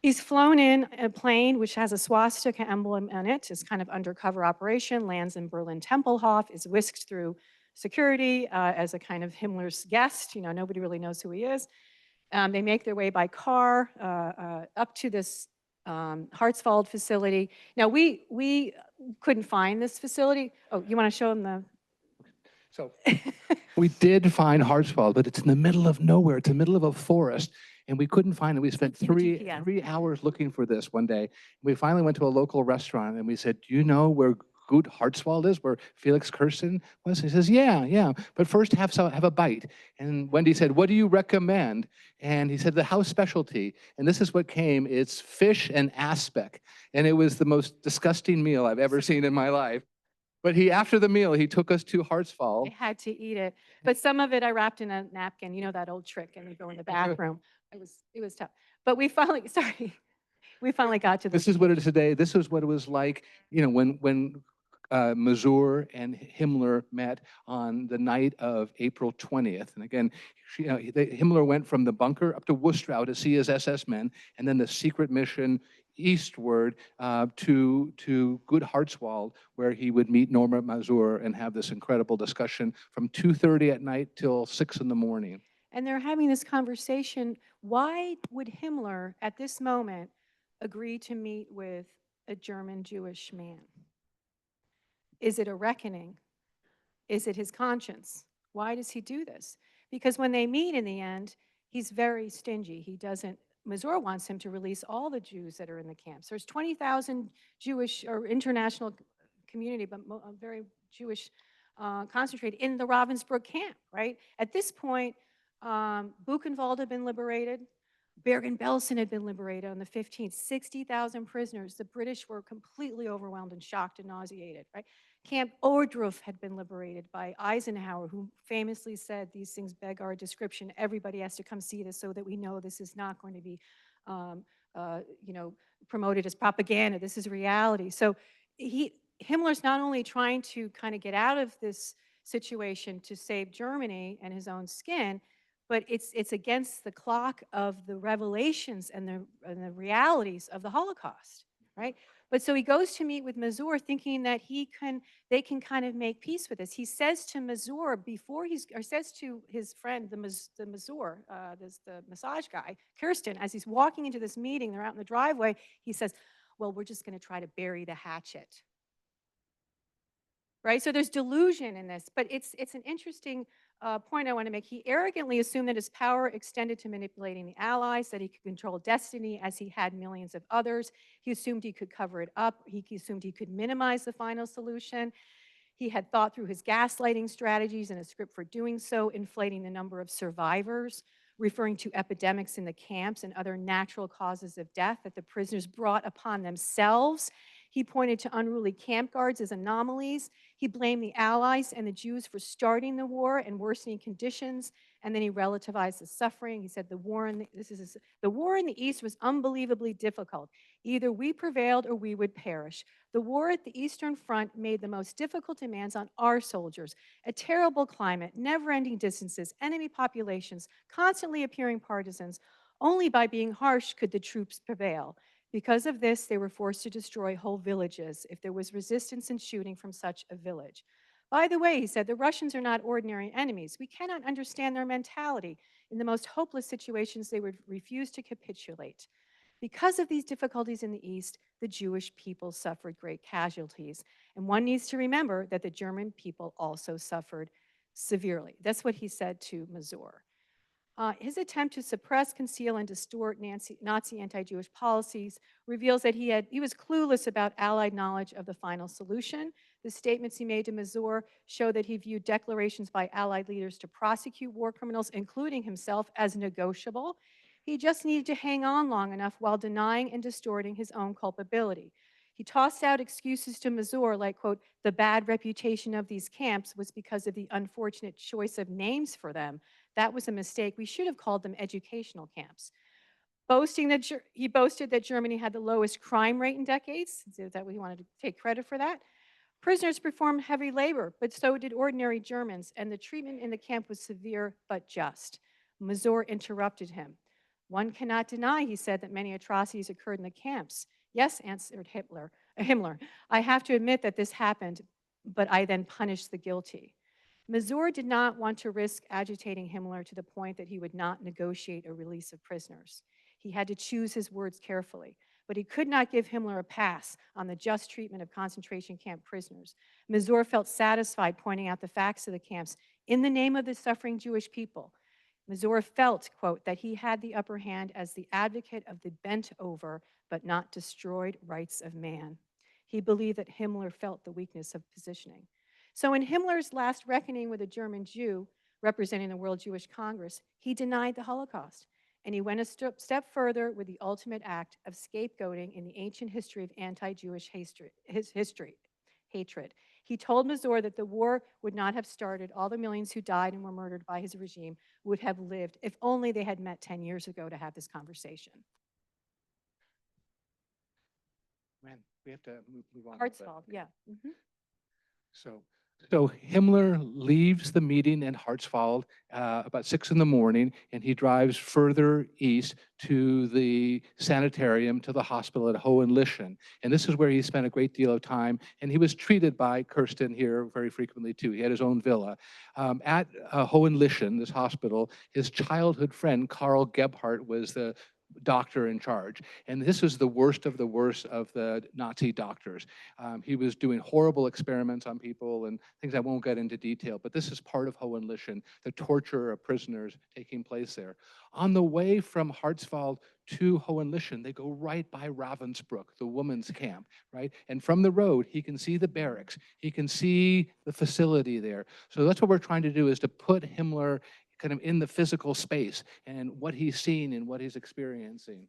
He's flown in a plane which has a swastika emblem on it. It's kind of undercover operation, lands in Berlin Tempelhof, is whisked through security as a kind of Himmler's guest. You know, nobody really knows who he is. They make their way by car up to this Hartswald facility. Now, we couldn't find this facility. Oh, you want to show them the... So we did find Hartswald, but it's in the middle of nowhere. It's in the middle of a forest, and we couldn't find it. We spent three hours looking for this one day. We finally went to a local restaurant, and we said, do you know where Gut Hartswald is, where Felix Kirsten was? He says, yeah, but first have a bite. And Wendy said, what do you recommend? And he said, the house specialty. And this is what came. It's fish and aspic. And it was the most disgusting meal I've ever seen in my life. But after the meal, he took us to Hartswald. I had to eat it. But some of it I wrapped in a napkin. You know that old trick, and you go in the bathroom. It was tough. But we finally got to this. This is what it is today. This is what it was like, you know, when Mazur and Himmler met on the night of April 20th. And again, Himmler went from the bunker up to Worstow to see his SS men, and then the secret mission eastward to Gut Hartswald, where he would meet Norbert Mazur and have this incredible discussion from 2:30 at night till 6 in the morning. And they're having this conversation. Why would Himmler, at this moment, agree to meet with a German Jewish man? Is it a reckoning? Is it his conscience? Why does he do this? Because when they meet in the end, he's very stingy. He doesn't, Mazur wants him to release all the Jews that are in the camps. There's 20,000 Jewish or international community, but very Jewish concentrated in the Ravensbrück camp, right? At this point, Buchenwald had been liberated. Bergen-Belsen had been liberated on the 15th. 60,000 prisoners. The British were completely overwhelmed and shocked and nauseated, right? Camp Ohrdruf had been liberated by Eisenhower, who famously said, these things beg our description. Everybody has to come see this so that we know this is not going to be, you know, promoted as propaganda. This is reality. So Himmler's not only trying to kind of get out of this situation to save Germany and his own skin, but it's against the clock of the revelations and the realities of the Holocaust, right? But so he goes to meet with Mazur thinking that they can kind of make peace with this. He says to Mazur says to his friend, the Mazur, the massage guy, Kirsten, as he's walking into this meeting, they're out in the driveway, he says, well, we're just gonna try to bury the hatchet. Right, so there's delusion in this, but it's an interesting point I want to make. He arrogantly assumed that his power extended to manipulating the Allies, that he could control destiny as he had millions of others. He assumed he could cover it up. He assumed he could minimize the final solution. He had thought through his gaslighting strategies and a script for doing so, inflating the number of survivors, referring to epidemics in the camps and other natural causes of death that the prisoners brought upon themselves. He pointed to unruly camp guards as anomalies. He blamed the Allies and the Jews for starting the war and worsening conditions, And then he relativized the suffering. He said the war in the war in the East was unbelievably difficult. Either we prevailed or we would perish. The war at the Eastern Front made the most difficult demands on our soldiers. A terrible climate, never-ending distances, enemy populations, constantly appearing partisans. Only by being harsh could the troops prevail. Because of this, they were forced to destroy whole villages if there was resistance and shooting from such a village. By the way, he said, the Russians are not ordinary enemies. We cannot understand their mentality. In the most hopeless situations, they would refuse to capitulate. Because of these difficulties in the East, the Jewish people suffered great casualties. And one needs to remember that the German people also suffered severely. That's what he said to Mazur. His attempt to suppress, conceal, and distort Nazi anti-Jewish policies reveals that he was clueless about Allied knowledge of the final solution. The statements he made to Mazur show that he viewed declarations by Allied leaders to prosecute war criminals, including himself, as negotiable. He just needed to hang on long enough while denying and distorting his own culpability. He tossed out excuses to Mazur like, quote, the bad reputation of these camps was because of the unfortunate choice of names for them. That was a mistake. We should have called them educational camps. He boasted that Germany had the lowest crime rate in decades. Is that what he wanted to take credit for that? Prisoners performed heavy labor, but so did ordinary Germans, and the treatment in the camp was severe but just. Mazur interrupted him. One cannot deny, he said, that many atrocities occurred in the camps. Yes, answered Himmler. I have to admit that this happened, but I then punished the guilty. Mazur did not want to risk agitating Himmler to the point that he would not negotiate a release of prisoners. He had to choose his words carefully, but he could not give Himmler a pass on the just treatment of concentration camp prisoners. Mazur felt satisfied pointing out the facts of the camps in the name of the suffering Jewish people. Mazur felt, quote, that he had the upper hand as the advocate of the bent over but not destroyed rights of man. He believed that Himmler felt the weakness of positioning. So in Himmler's last reckoning with a German Jew representing the World Jewish Congress, he denied the Holocaust. And he went a step further with the ultimate act of scapegoating in the ancient history of anti-Jewish hatred. He told Mazur that the war would not have started. All the millions who died and were murdered by his regime would have lived if only they had met 10 years ago to have this conversation. Man, we have to move on. a little bit. Hartswald, yeah. Mhm. So Himmler leaves the meeting in Hartswald about 6 in the morning, and he drives further east to the sanitarium, to the hospital at Hohenlychen. And this is where he spent a great deal of time, and he was treated by Kirsten here very frequently too. He had his own villa. At Hohenlychen, this hospital, his childhood friend, Karl Gebhardt, was the doctor in charge. And this is the worst of the Nazi doctors. He was doing horrible experiments on people and things I won't get into detail, but this is part of Hohenlychen, the torture of prisoners taking place there. On the way from Hartswald to Hohenlychen, they go right by Ravensbrück, the women's camp, right? And from the road, he can see the barracks. He can see the facility there. So that's what we're trying to do, is to put Himmler kind of in the physical space and what he's seeing and what he's experiencing.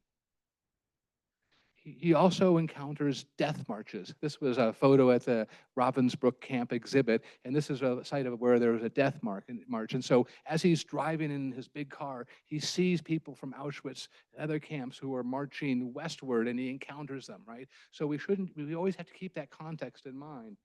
He also encounters death marches. This was a photo at the Ravensbrück camp exhibit, and this is a site of where there was a death march. And so as he's driving in his big car, he sees people from Auschwitz, other camps who are marching westward, and he encounters them, right? So we always have to keep that context in mind.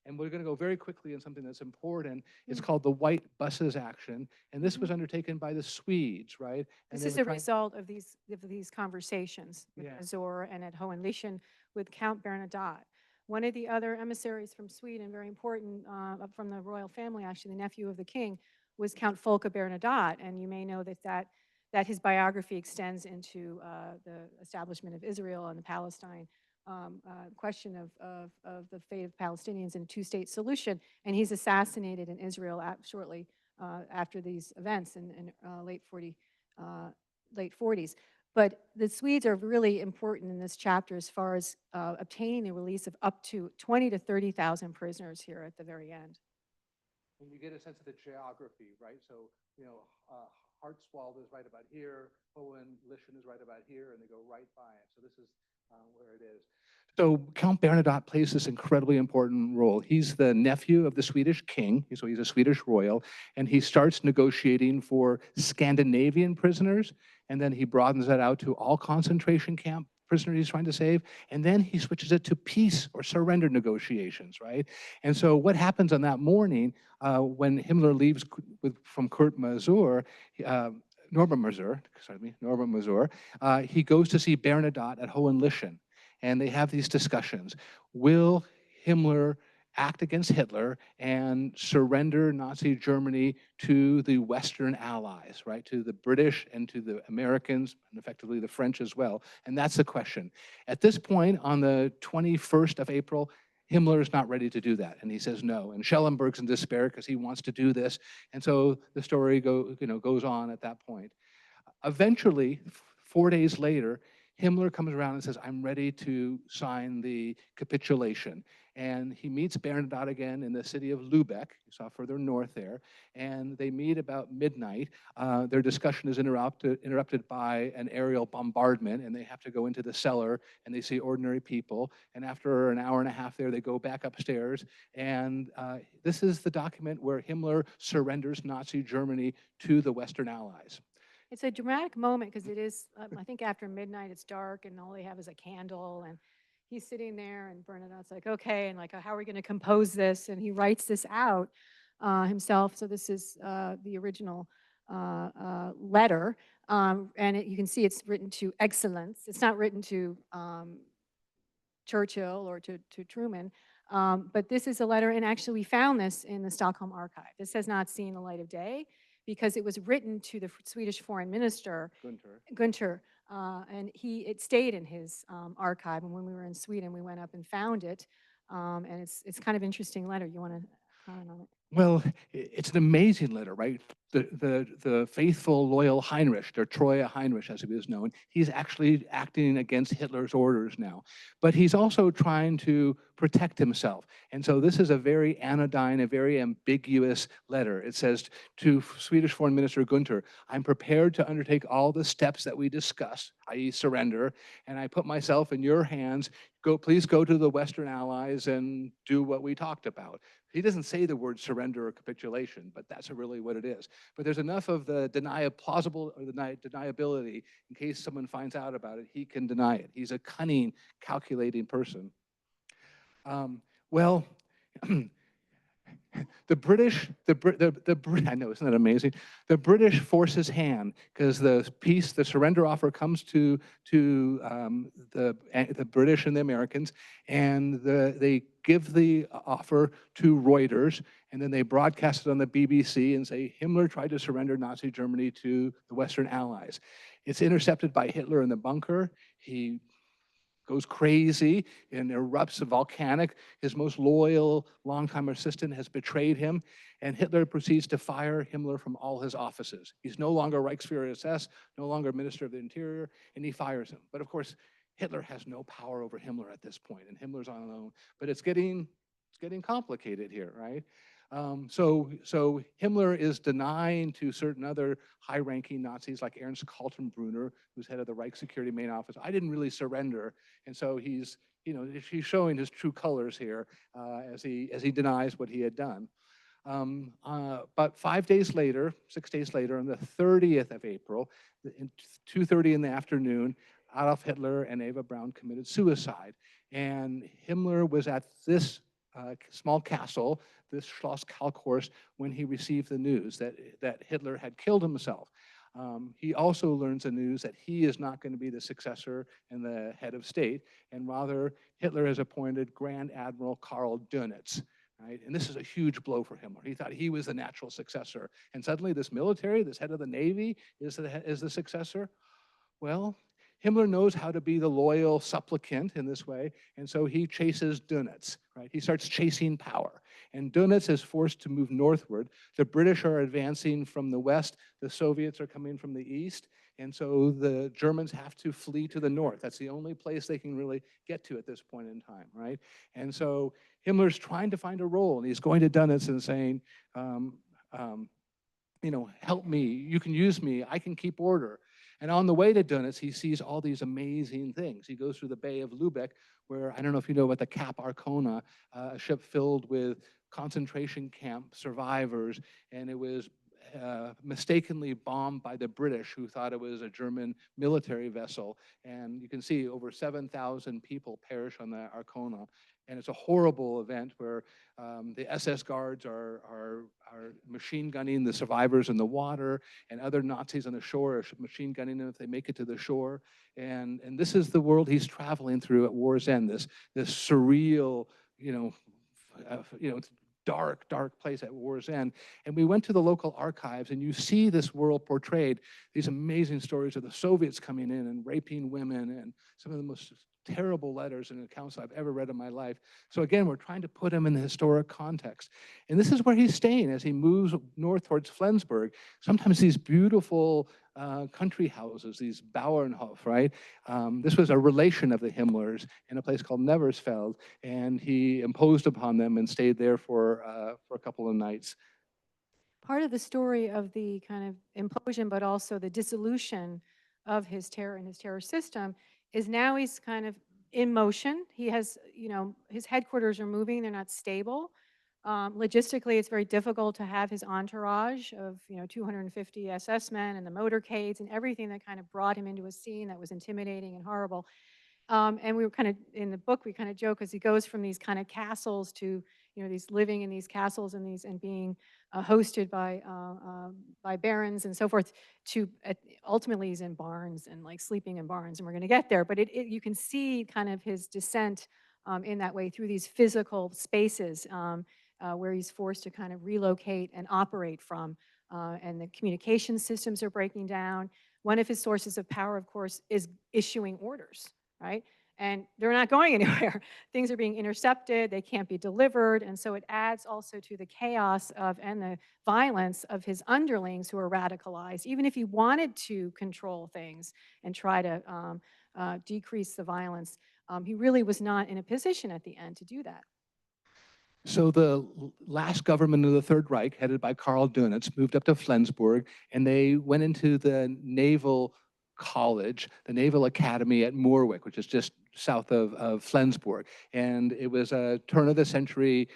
And we're going to go very quickly in something that's important. It's called the White Buses Action, and this was undertaken by the Swedes, right? And This they is were a trying- result of these conversations with Yeah. Mazur and at Hohenlychen with Count Bernadotte. One of the other emissaries from Sweden, very important, from the royal family, actually the nephew of the king, was Count Folke Bernadotte. And you may know that his biography extends into the establishment of Israel and the Palestine question of the fate of Palestinians in a two-state solution. And he's assassinated in Israel shortly after these events in late 40s. But the Swedes are really important in this chapter as far as obtaining the release of up to 20 to 30,000 prisoners here at the very end. And you get a sense of the geography, right? So, Hartswald is right about here, Hohenlychen is right about here, and they go right by it. So this is where it is. So Count Bernadotte plays this incredibly important role. He's the nephew of the Swedish king, so he's a Swedish royal, and he starts negotiating for Scandinavian prisoners, and then he broadens that out to all concentration camp prisoners he's trying to save, and then he switches it to peace or surrender negotiations, right? And so what happens on that morning when Himmler leaves from Kurt Masur, Norbert Masur, he goes to see Bernadotte at Hohenlychen, and they have these discussions. Will Himmler act against Hitler and surrender Nazi Germany to the Western Allies, right? To the British and to the Americans, and effectively the French as well. And that's the question. At this point, on the 21st of April, Himmler is not ready to do that, and he says no. And Schellenberg's in despair because he wants to do this, and so the story goes on at that point. Eventually, 4 days later, Himmler comes around and says, I'm ready to sign the capitulation. And he meets Bernadotte again in the city of Lübeck, you saw further north there, and they meet about midnight. Their discussion is interrupted by an aerial bombardment, and they have to go into the cellar, and they see ordinary people. And after an hour and a half there, they go back upstairs, and this is the document where Himmler surrenders Nazi Germany to the Western Allies. It's a dramatic moment because it is, I think after midnight, it's dark and all they have is a candle and he's sitting there and Bernadotte's like, okay, and like, how are we going to compose this? And he writes this out himself. So this is the original letter. And you can see it's written to Excellence. It's not written to Churchill or to Truman. But this is a letter, and actually we found this in the Stockholm archive. This has not seen the light of day because it was written to the Swedish foreign minister, Gunther, and it stayed in his archive. And when we were in Sweden, we went up and found it. And it's kind of interesting letter. You want to comment on it? Well, it's an amazing letter, right? The faithful, loyal Heinrich, der Treue Heinrich, as he was known, he's actually acting against Hitler's orders now. But he's also trying to protect himself. And so this is a very anodyne, a very ambiguous letter. It says to Swedish Foreign Minister Gunther, I'm prepared to undertake all the steps that we discussed, i.e. surrender, and I put myself in your hands. Please go to the Western Allies and do what we talked about. He doesn't say the word surrender or capitulation, but that's really what it is. But there's enough of the plausible or the deniability in case someone finds out about it, he can deny it. He's a cunning, calculating person. Well, the British, I know, isn't that amazing? The British force his hand because the surrender offer comes to the British and the Americans, and they give the offer to Reuters, and then they broadcast it on the BBC and say, Himmler tried to surrender Nazi Germany to the Western Allies. It's intercepted by Hitler in the bunker. He goes crazy and erupts volcanic. His most loyal, longtime assistant has betrayed him, and Hitler proceeds to fire Himmler from all his offices. He's no longer Reichsführer SS, no longer Minister of the Interior, and he fires him. But of course, Hitler has no power over Himmler at this point, and Himmler's on his own. But it's getting complicated here, right? So Himmler is denying to certain other high-ranking Nazis like Ernst Kaltenbrunner, who's head of the Reich Security Main Office, I didn't really surrender. And so he's showing his true colors here as he denies what he had done. But 5 days later, 6 days later, on the 30th of April, at 2:30 in the afternoon, Adolf Hitler and Eva Braun committed suicide. And Himmler was at this small castle, this Schloss Kalkhorst, when he received the news that Hitler had killed himself. He also learns the news that he is not going to be the successor and the head of state, and rather Hitler has appointed Grand Admiral Karl Dönitz. Right? And this is a huge blow for Himmler. He thought he was the natural successor, and suddenly this military, this head of the Navy, is the successor. Well, Himmler knows how to be the loyal supplicant in this way, and so he chases Dönitz, right? He starts chasing power, and Dönitz is forced to move northward. The British are advancing from the west, the Soviets are coming from the east, and so the Germans have to flee to the north. That's the only place they can really get to at this point in time, right? And so Himmler's trying to find a role, and he's going to Dönitz and saying, help me, you can use me, I can keep order. And on the way to Dönitz, he sees all these amazing things. He goes through the Bay of Lubeck, where I don't know if you know about the Cap Arcona, a ship filled with concentration camp survivors, and it was mistakenly bombed by the British, who thought it was a German military vessel. And you can see over 7,000 people perish on the Arcona. And it's a horrible event where the SS guards are machine gunning the survivors in the water, and other Nazis on the shore are machine gunning them if they make it to the shore. And this is the world he's traveling through at war's end, this surreal, it's dark, dark place at war's end. And we went to the local archives, and you see this world portrayed, these amazing stories of the Soviets coming in and raping women, and some of the most terrible letters and accounts I've ever read in my life. So again, we're trying to put him in the historic context. And this is where he's staying as he moves north towards Flensburg. Sometimes these beautiful country houses, these Bauernhof, right? This was a relation of the Himmlers in a place called Neversfeld, and he imposed upon them and stayed there for a couple of nights. Part of the story of the kind of implosion, but also the dissolution of his terror system is now he's kind of in motion. He has, his headquarters are moving, they're not stable. Logistically, it's very difficult to have his entourage of, 250 SS men and the motorcades and everything that kind of brought him into a scene that was intimidating and horrible. And we were kind of, in the book, we kind of joke as he goes from these kind of castles to, these living in these castles and being hosted by barons and so forth, to ultimately he's in barns and like sleeping in barns, and we're going to get there. But you can see kind of his descent in that way through these physical spaces where he's forced to kind of relocate and operate from, and the communication systems are breaking down. One of his sources of power, of course, is issuing orders, right? And they're not going anywhere. Things are being intercepted, they can't be delivered, and so it adds also to the chaos and the violence of his underlings who are radicalized. Even if he wanted to control things and try to decrease the violence, he really was not in a position at the end to do that. So the last government of the Third Reich, headed by Karl Dönitz, moved up to Flensburg, and they went into the naval college, the Naval Academy at Moorwick, which is just south of Flensburg. And it was a turn-of-the-century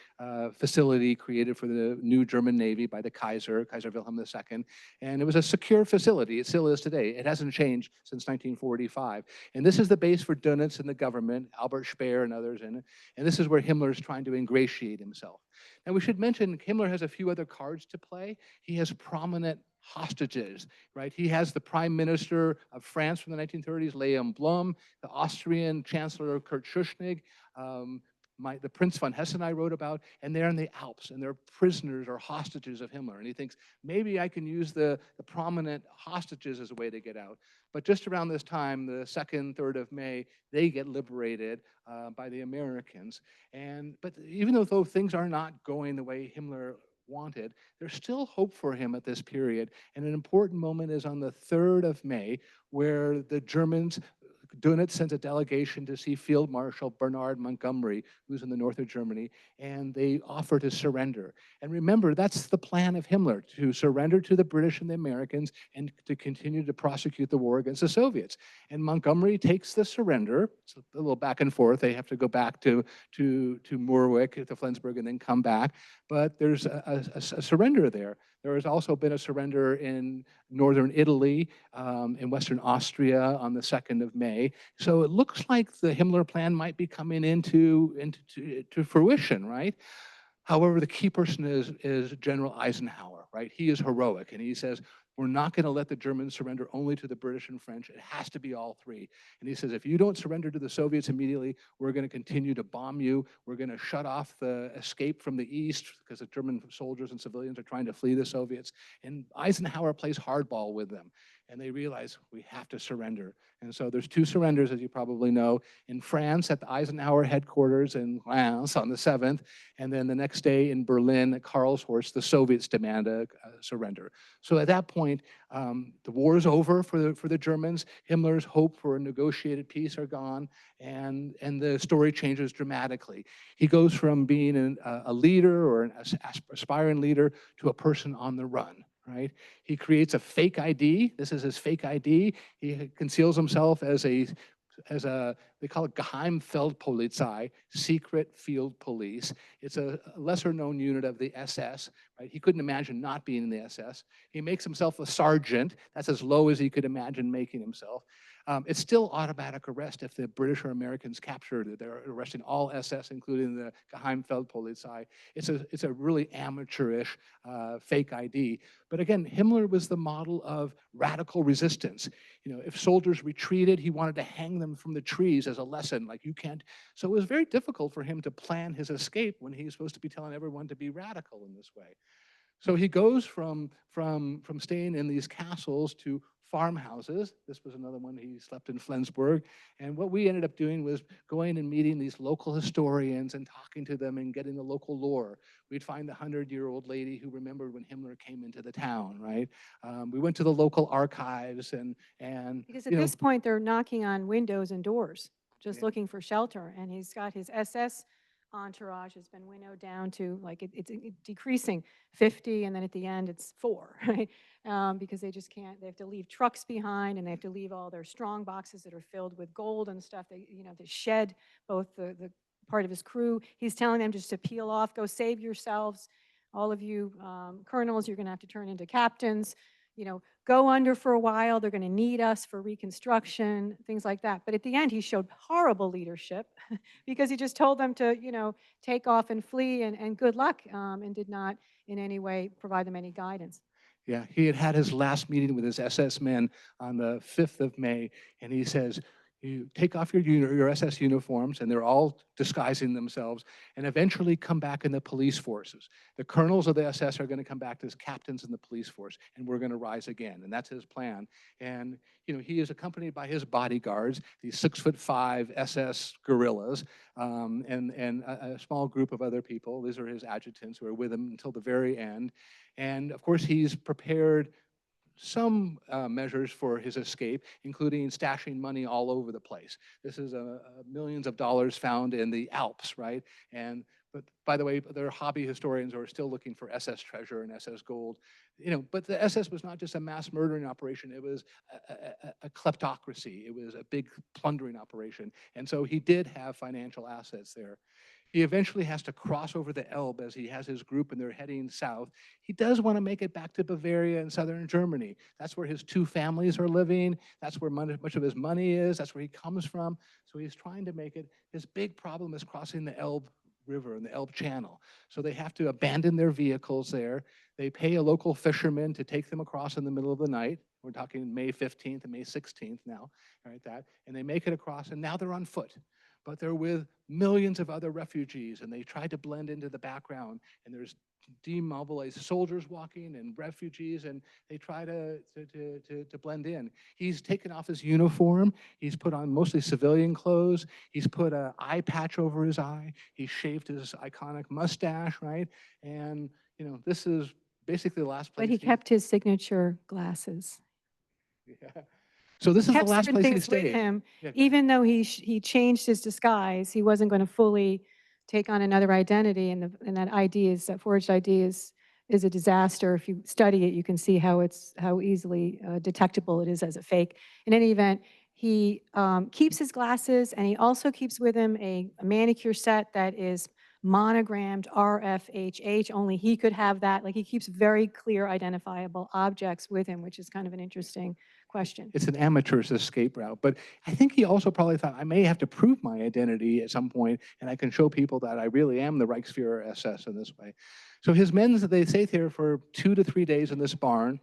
facility created for the new German Navy by the Kaiser Wilhelm II. And it was a secure facility. It still is today. It hasn't changed since 1945. And this is the base for Dönitz and the government, Albert Speer and others in it. And this is where Himmler is trying to ingratiate himself. Now, we should mention Himmler has a few other cards to play. He has prominent hostages, right? He has the Prime Minister of France from the 1930s, Leon Blum, the Austrian Chancellor Kurt Schuschnigg, the Prince von Hessen I wrote about, and they're in the Alps, and they're prisoners or hostages of Himmler. And he thinks, maybe I can use the prominent hostages as a way to get out. But just around this time, the 2nd, 3rd of May, they get liberated by the Americans. But even though things are not going the way Himmler wanted, there's still hope for him at this period. And an important moment is on the 3rd of May, where the Germans, Dönitz sends a delegation to see Field Marshal Bernard Montgomery, who's in the north of Germany, and they offer to surrender. And remember, that's the plan of Himmler, to surrender to the British and the Americans and to continue to prosecute the war against the Soviets. And Montgomery takes the surrender. It's a little back and forth. They have to go back to Moorwick, to Flensburg, and then come back. But there's a surrender there. There has also been a surrender in northern Italy, in western Austria on the 2nd of May. So it looks like the Himmler plan might be coming into fruition, right? However, the key person is General Eisenhower, right? He is heroic, and he says, we're not going to let the Germans surrender only to the British and French. It has to be all three. And he says, if you don't surrender to the Soviets immediately, we're going to continue to bomb you. We're going to shut off the escape from the east because the German soldiers and civilians are trying to flee the Soviets. And Eisenhower plays hardball with them. And they realize we have to surrender. And so there's 2 surrenders, as you probably know, in France at the Eisenhower headquarters in Reims on the 7th, and then the next day in Berlin at Karlshorst, the Soviets demand a surrender. So at that point, the war is over for the Germans. Himmler's hope for a negotiated peace are gone, and the story changes dramatically. He goes from being a leader or an aspiring leader to a person on the run. right? He creates a fake ID. This is his fake ID. He conceals himself as a, they call it Geheimfeldpolizei, secret field police. It's a lesser known unit of the SS, right? He couldn't imagine not being in the SS. He makes himself a sergeant. That's as low as he could imagine making himself. It's still automatic arrest if the British or Americans captured it. They're arresting all SS, including the Geheimfeldpolizei. It's a really amateurish fake ID. But again, Himmler was the model of radical resistance. You know, if soldiers retreated, he wanted to hang them from the trees as a lesson, like you can't. So it was very difficult for him to plan his escape when he's supposed to be telling everyone to be radical in this way. So he goes from staying in these castles to farmhouses. This was another one. He slept in Flensburg. And what we ended up doing was going and meeting these local historians and talking to them and getting the local lore. We'd find the 100-year-old lady who remembered when Himmler came into the town, right? We went to the local archives and Because at you know, this point, they're knocking on windows and doors, just Yeah. looking for shelter. And he's got his SS entourage has been winnowed down to like it's decreasing 50, and then at the end it's 4, right? Because they just can't. They have to leave trucks behind, and they have to leave all their strong boxes that are filled with gold and stuff. They, you know, they shed both the part of his crew. He's telling them just to peel off, go save yourselves. All of you colonels, you're going to have to turn into captains. You know, go under for a while. They're going to need us for reconstruction, things like that. But at the end, he showed horrible leadership because he just told them to, you know, take off and flee and good luck, and did not in any way provide them any guidance. Yeah, he had had his last meeting with his SS men on the 5th of May, and he says, you take off your SS uniforms, and they're all disguising themselves, and eventually come back in the police forces. The colonels of the SS are going to come back as captains in the police force, and we're going to rise again. And that's his plan. And you know, he is accompanied by his bodyguards, these 6'5" SS guerrillas, and a small group of other people. These are his adjutants who are with him until the very end. And of course, he's prepared some measures for his escape, including stashing money all over the place. This is millions of dollars found in the Alps, right? But by the way, there are hobby historians who are still looking for SS treasure and SS gold. You know, but the SS was not just a mass murdering operation, it was a kleptocracy. It was a big plundering operation. And so he did have financial assets there. He eventually has to cross over the Elbe as he has his group and they're heading south. He does want to make it back to Bavaria and southern Germany. That's where his 2 families are living. That's where much of his money is. That's where he comes from. So he's trying to make it. His big problem is crossing the Elbe River and the Elbe Channel. So they have to abandon their vehicles there. They pay a local fisherman to take them across in the middle of the night. We're talking May 15th and May 16th now, right? And they make it across, and now they're on foot. But they're with millions of other refugees, and they try to blend into the background, and there's demobilized soldiers walking and refugees, and they try to blend in. He's taken off his uniform. He's put on mostly civilian clothes. He's put an eye patch over his eye. He shaved his iconic mustache, right? And, you know, this is basically the last place. But he kept his signature glasses. Yeah. So this is the Kept last certain place he things with stayed. him, Yeah. even though he changed his disguise. He wasn't going to fully take on another identity, and that ID is that forged ID is a disaster. If you study it, you can see how easily detectable it is as a fake. In any event, he keeps his glasses, and he also keeps with him a manicure set that is monogrammed RFHH. Only he could have that. Like, he keeps very clear identifiable objects with him, which is kind of an interesting question. It's an amateur's escape route. But I think he also probably thought, I may have to prove my identity at some point, and I can show people that I really am the Reichsführer SS in this way. So his men, they stay here for 2 to 3 days in this barn.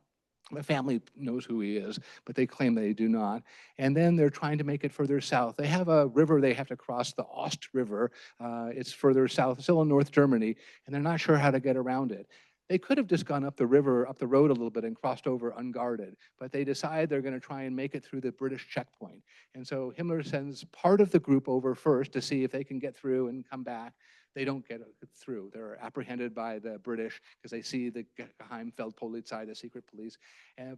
The family knows who he is, but they claim they do not. And then they're trying to make it further south. They have a river they have to cross, the Ost River. It's further south, still in North Germany, and they're not sure how to get around it. They could have just gone up the river, up the road a little bit and crossed over unguarded, but they decide they're going to try and make it through the British checkpoint. And so Himmler sends part of the group over first to see if they can get through and come back. They don't get through. They're apprehended by the British because they see the Geheimfeldpolizei, the secret police.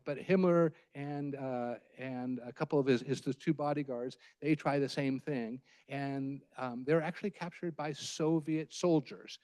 But Himmler and a couple of his 2 bodyguards, they try the same thing, and they're actually captured by Soviet soldiers.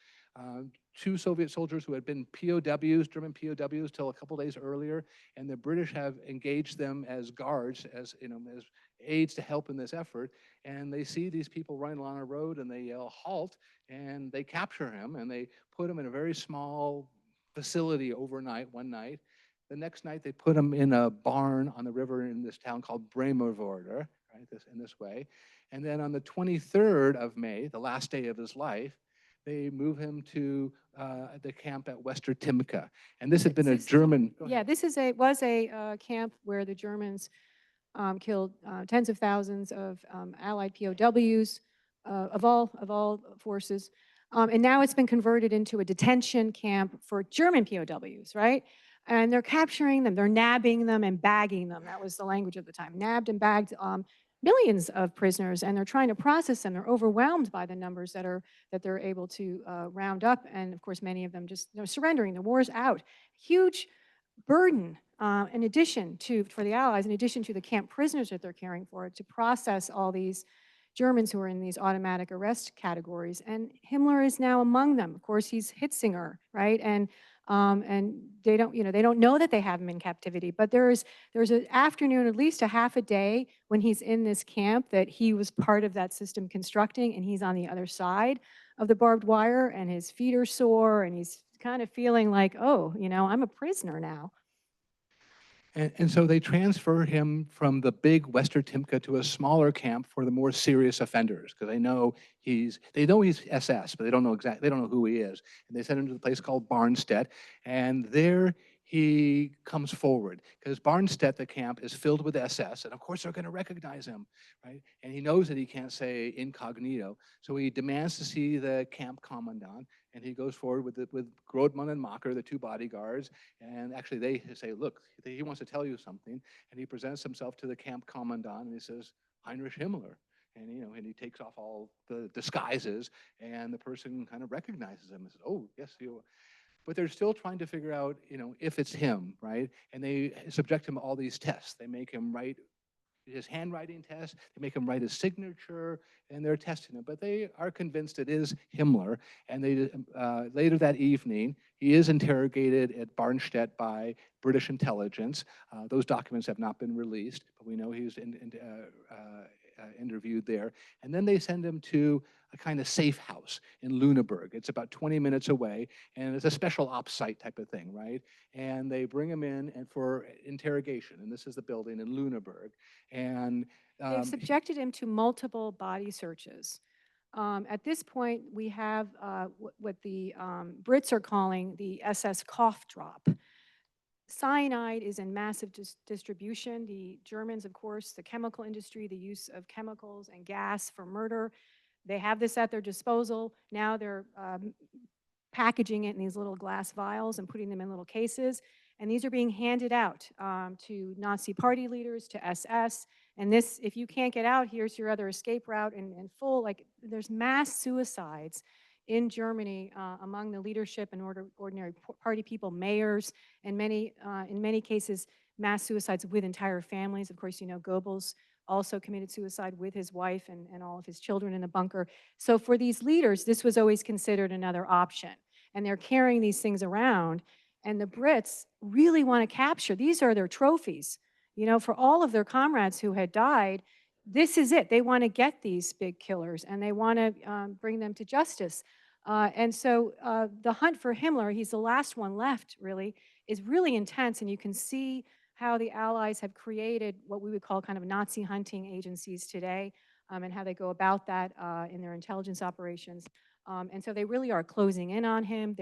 two Soviet soldiers who had been POWs, German POWs, till a couple days earlier, and the British have engaged them as guards, as as aides to help in this effort. And they see these people running along a road, and they yell halt, and they capture him, and they put him in a very small facility overnight, one night. The next night, they put him in a barn on the river in this town called Bremervorde, right, in this way. And then on the 23rd of May, the last day of his life, they move him to the camp at Westertimke. And this had been a This is German. Go Yeah, ahead. this was a camp where the Germans killed tens of thousands of Allied POWs of all forces. And now it's been converted into a detention camp for German POWs, right? And they're capturing them, they're nabbing them and bagging them. That was the language of the time. Nabbed and bagged millions of prisoners, and they're trying to process them. They're overwhelmed by the numbers that they're able to round up. And of course, many of them just surrendering. The war's out. Huge burden in addition to, for the Allies, in addition to the camp prisoners that they're caring for, to process all these Germans who are in these automatic arrest categories. And Himmler is now among them. Of course, he's Hitzinger, right? And they don't know that they have him in captivity. But there's an afternoon, at least a half a day, when he's in this camp that he was part of that system constructing, and he's on the other side of the barbed wire, and his feet are sore, and he's kind of feeling like, oh, I'm a prisoner now. And so they transfer him from the big Westertimke to a smaller camp for the more serious offenders, because they know he's SS, but they don't know who he is. And they send him to the place called Barnstedt, and there he comes forward, because Barnstedt, the camp, is filled with SS, and of course they're going to recognize him, right? And he knows that he can't say incognito, so he demands to see the camp commandant, and he goes forward with Grodman and Macher, the two bodyguards, and actually they say, look, he wants to tell you something, and he presents himself to the camp commandant, and he says, Heinrich Himmler. And he takes off all the disguises, and the person kind of recognizes him and says, oh, yes, you. But they're still trying to figure out, if it's him, right? And they subject him to all these tests. They make him write his handwriting test, they make him write his signature, and they're testing him. But they are convinced it is Himmler. And they later that evening, he is interrogated at Barnstedt by British intelligence. Those documents have not been released, but we know he was interviewed there. And then they send him to a kind of safe house in Lüneburg. It's about 20 minutes away, and it's a special ops site type of thing, right? And they bring him in and for interrogation, and this is the building in Lüneburg. And They've subjected him to multiple body searches. At this point, we have what the Brits are calling the SS cough drop. Cyanide is in massive distribution. The Germans, of course, the chemical industry, the use of chemicals and gas for murder, they have this at their disposal. Now they're packaging it in these little glass vials and putting them in little cases. And these are being handed out to Nazi party leaders, to SS. And this, if you can't get out, here's your other escape route, and there's mass suicides in Germany among the leadership and ordinary party people, mayors, and in many cases, mass suicides with entire families. Of course, Goebbels also committed suicide with his wife and all of his children in the bunker. So for these leaders, this was always considered another option. And they're carrying these things around. And the Brits really want to capture, these are their trophies. For all of their comrades who had died, this is it. They want to get these big killers, and they want to bring them to justice. And so the hunt for Himmler, he's the last one left, really, is really intense. And you can see how the Allies have created what we would call kind of Nazi hunting agencies today, and how they go about that in their intelligence operations. And so they really are closing in on him.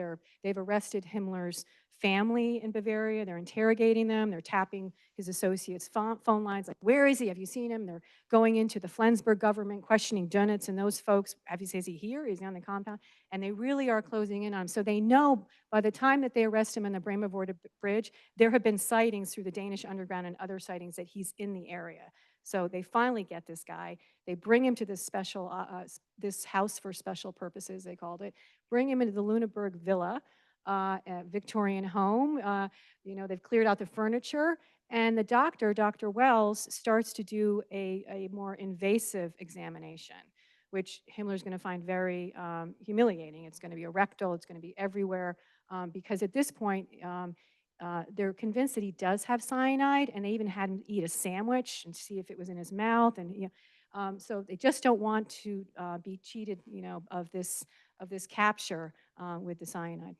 They've arrested Himmler's family in Bavaria. They're interrogating them. They're tapping his associates' phone lines, like, where is he? Have you seen him? They're going into the Flensburg government, questioning Dönitz and those folks. Is he here? Is he on the compound? And they really are closing in on him. So they know by the time that they arrest him on the Bremervorde Bridge, there have been sightings through the Danish underground and other sightings that he's in the area. So they finally get this guy. They bring him to this special, this house for special purposes, they called it. Bring him into the Lüneburg villa, Victorian home. They've cleared out the furniture. And the doctor, Dr. Wells, starts to do a more invasive examination. which Himmler's going to find very humiliating. It's going to be a rectal, it's going to be everywhere, because at this point, they're convinced that he does have cyanide, and they even had him eat a sandwich and see if it was in his mouth. And so they just don't want to be cheated, of this capture with the cyanide.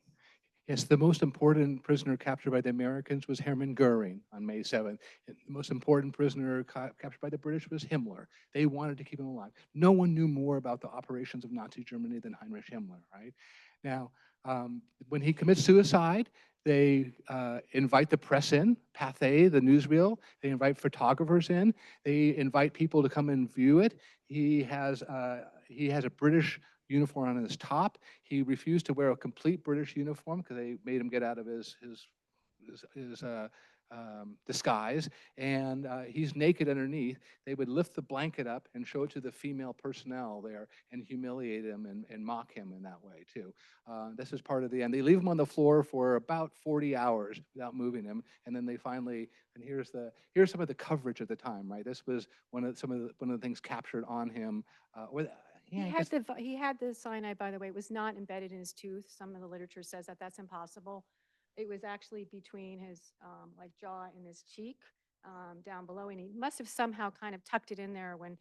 Yes, the most important prisoner captured by the Americans was Hermann Goering on May 7th. And the most important prisoner captured by the British was Himmler. They wanted to keep him alive. No one knew more about the operations of Nazi Germany than Heinrich Himmler, right? Now, when he commits suicide, they invite the press in, Pathé, the newsreel. They invite photographers in. They invite people to come and view it. He has a British uniform on his top. He refused to wear a complete British uniform because they made him get out of his disguise, and he's naked underneath. They would lift the blanket up and show it to the female personnel there and humiliate him and mock him in that way too. This is part of the end. They leave him on the floor for about 40 hours without moving him, and then they finally. And here's some of the coverage at the time, right? This was one of the things captured on him. Yeah, He had the cyanide, by the way. It was not embedded in his tooth. Some of the literature says that that's impossible. It was actually between his like jaw and his cheek down below, and he must have somehow kind of tucked it in there when,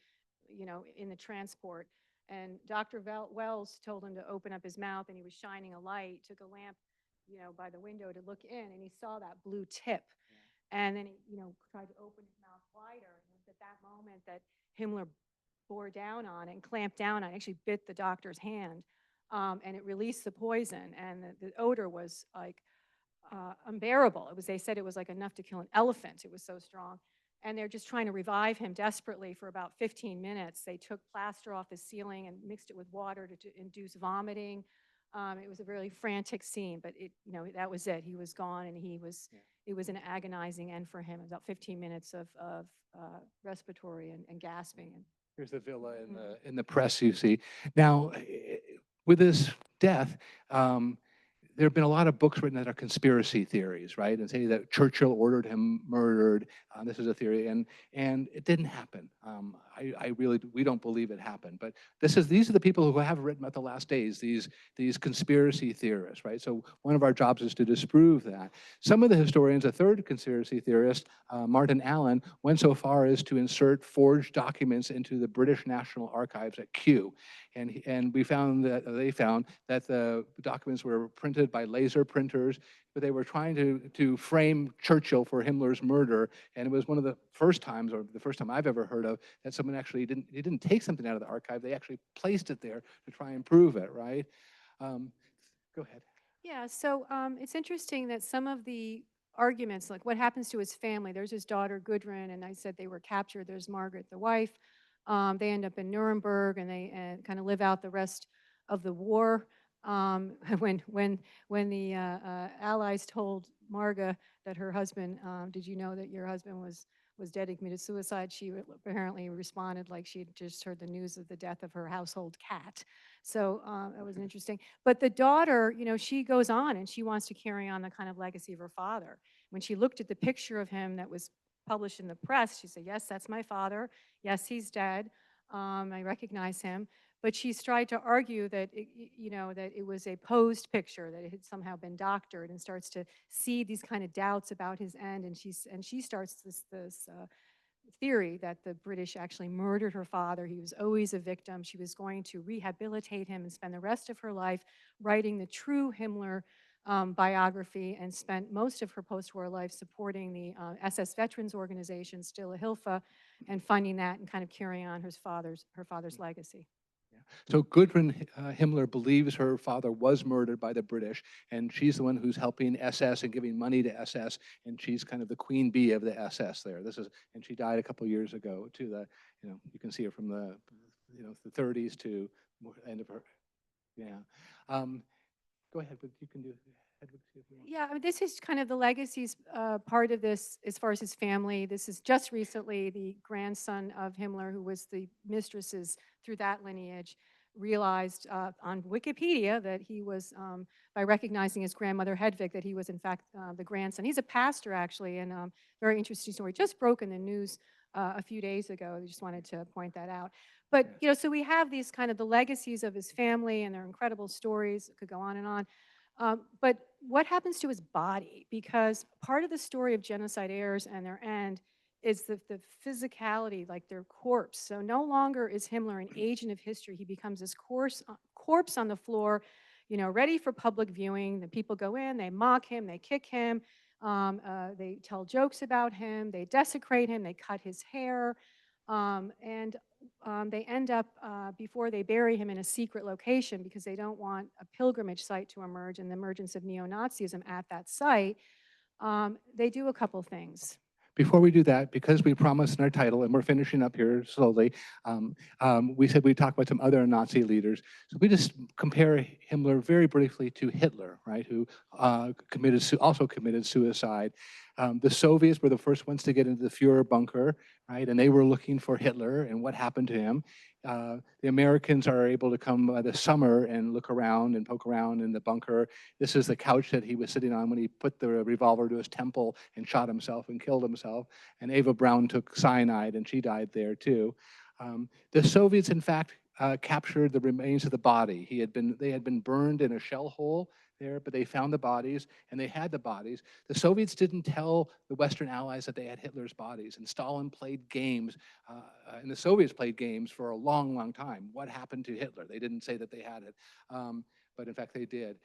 in the transport. And Dr. Wells told him to open up his mouth, and he was shining a light, took a lamp, by the window to look in, and he saw that blue tip. And then he, tried to open his mouth wider, and it was at that moment that Himmler bore down on it and clamped down on it, actually bit the doctor's hand, and it released the poison, and the odor was like unbearable. They said it was like enough to kill an elephant. It was so strong. And they're just trying to revive him desperately for about 15 minutes. They took plaster off the ceiling and mixed it with water to induce vomiting. It was a really frantic scene, but that was it. He was gone, and it was an agonizing end for him. About 15 minutes of respiratory and gasping. Here's the villa in the press you see. Now, with his death, there have been a lot of books written that are conspiracy theories, right? And say that Churchill ordered him murdered. This is a theory, and it didn't happen. We don't believe it happened. But these are the people who have written about the last days. These conspiracy theorists, right? So one of our jobs is to disprove that. Some of the historians, a third conspiracy theorist, Martin Allen, went so far as to insert forged documents into the British National Archives at Kew. And they found that the documents were printed by laser printers, but they were trying to frame Churchill for Himmler's murder. And it was one of the first times, or the first time I've ever heard of, that someone actually didn't take something out of the archive. They actually placed it there to try and prove it, right? Go ahead. Yeah, so it's interesting that some of the arguments, like what happens to his family, there's his daughter Gudrun, and I said they were captured. There's Margaret, the wife. They end up in Nuremberg, and they kind of live out the rest of the war. When the Allies told Marga that her husband, did you know that your husband was dead and committed suicide, she apparently responded like she had just heard the news of the death of her household cat. So it was interesting. But the daughter, she goes on and she wants to carry on the kind of legacy of her father. When she looked at the picture of him that was published in the press, she said, yes, that's my father. Yes, he's dead. I recognize him. But she's tried to argue that that it was a posed picture, that it had somehow been doctored, and starts to see these kind of doubts about his end. And she starts this theory that the British actually murdered her father. He was always a victim. She was going to rehabilitate him and spend the rest of her life writing the true Himmler biography, and spent most of her post-war life supporting the SS Veterans Organization, Stille Hilfe, and funding that and kind of carrying on her father's legacy. So Gudrun Himmler believes her father was murdered by the British, and she's the one who's helping SS and giving money to SS, and she's kind of the queen bee of the SS there. And she died a couple of years ago. You can see her from the 30s to end of her. Yeah. Go ahead, but you can do. Yeah, I mean, this is kind of the legacies part of this as far as his family. This is just recently the grandson of Himmler, who was the mistresses through that lineage, realized on Wikipedia that he was, by recognizing his grandmother Hedwig, that he was in fact the grandson. He's a pastor actually, and very interesting story. Just broke in the news a few days ago. I just wanted to point that out. But, you know, so we have these kind of the legacies of his family and their incredible stories. It could go on and on. But what happens to his body? Because part of the story of genocide heirs and their end is the physicality, like their corpse. So no longer is Himmler an agent of history. He becomes this corpse on the floor, you know, ready for public viewing. The people go in, they mock him, they kick him, they tell jokes about him, they desecrate him, they cut his hair. And they end up, before they bury him, in a secret location because they don't want a pilgrimage site to emerge and the emergence of neo-Nazism at that site. They do a couple things. Before we do that, because we promised in our title, and we're finishing up here slowly, we said we'd talk about some other Nazi leaders. So we just compare Himmler very briefly to Hitler, right, who also committed suicide. The Soviets were the first ones to get into the Führerbunker, right, and they were looking for Hitler and what happened to him. The Americans are able to come this summer and look around and poke around in the bunker. This is the couch that he was sitting on when he put the revolver to his temple and shot himself and killed himself. And Eva Braun took cyanide and she died there too. The Soviets, in fact, captured the remains of the body. They had been burned in a shell hole there, but they found the bodies and they had the bodies. The Soviets didn't tell the Western Allies that they had Hitler's bodies, and Stalin played games, and the Soviets played games for a long, long time. What happened to Hitler? They didn't say that they had it, but in fact they did.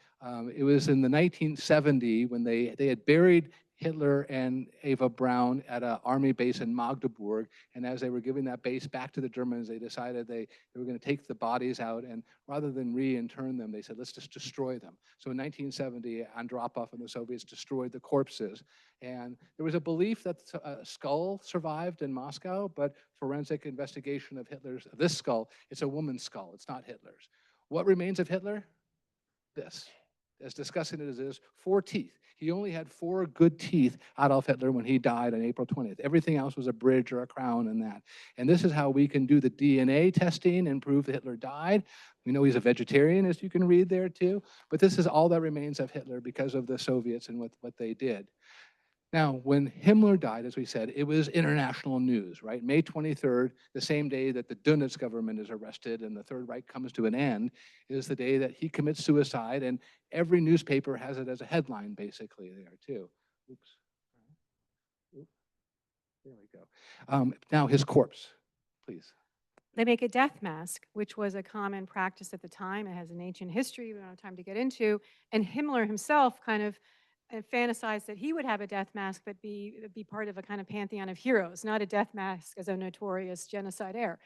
It was in the 1970 when they had buried Hitler and Eva Braun at an army base in Magdeburg, and as they were giving that base back to the Germans, they decided they were going to take the bodies out, and rather than re-intern them, they said, let's just destroy them. So in 1970, Andropov and the Soviets destroyed the corpses, and there was a belief that a skull survived in Moscow, but forensic investigation of this skull, it's a woman's skull, it's not Hitler's. What remains of Hitler? This. As disgusting as it is, 4 teeth. He only had 4 good teeth, Adolf Hitler, when he died on April 20th. Everything else was a bridge or a crown and that. And this is how we can do the DNA testing and prove that Hitler died. We know he's a vegetarian, as you can read there too. But this is all that remains of Hitler because of the Soviets and what they did. Now, when Himmler died, as we said, it was international news, right? May 23rd, the same day that the Dönitz government is arrested and the Third Reich comes to an end, is the day that he commits suicide, and every newspaper has it as a headline, basically, there, too. Oops. There we go. Now, his corpse, please. They make a death mask, which was a common practice at the time. It has an ancient history we don't have time to get into. And Himmler himself kind of fantasized that he would have a death mask, but be part of a kind of pantheon of heroes, not a death mask as a notorious genocide heir.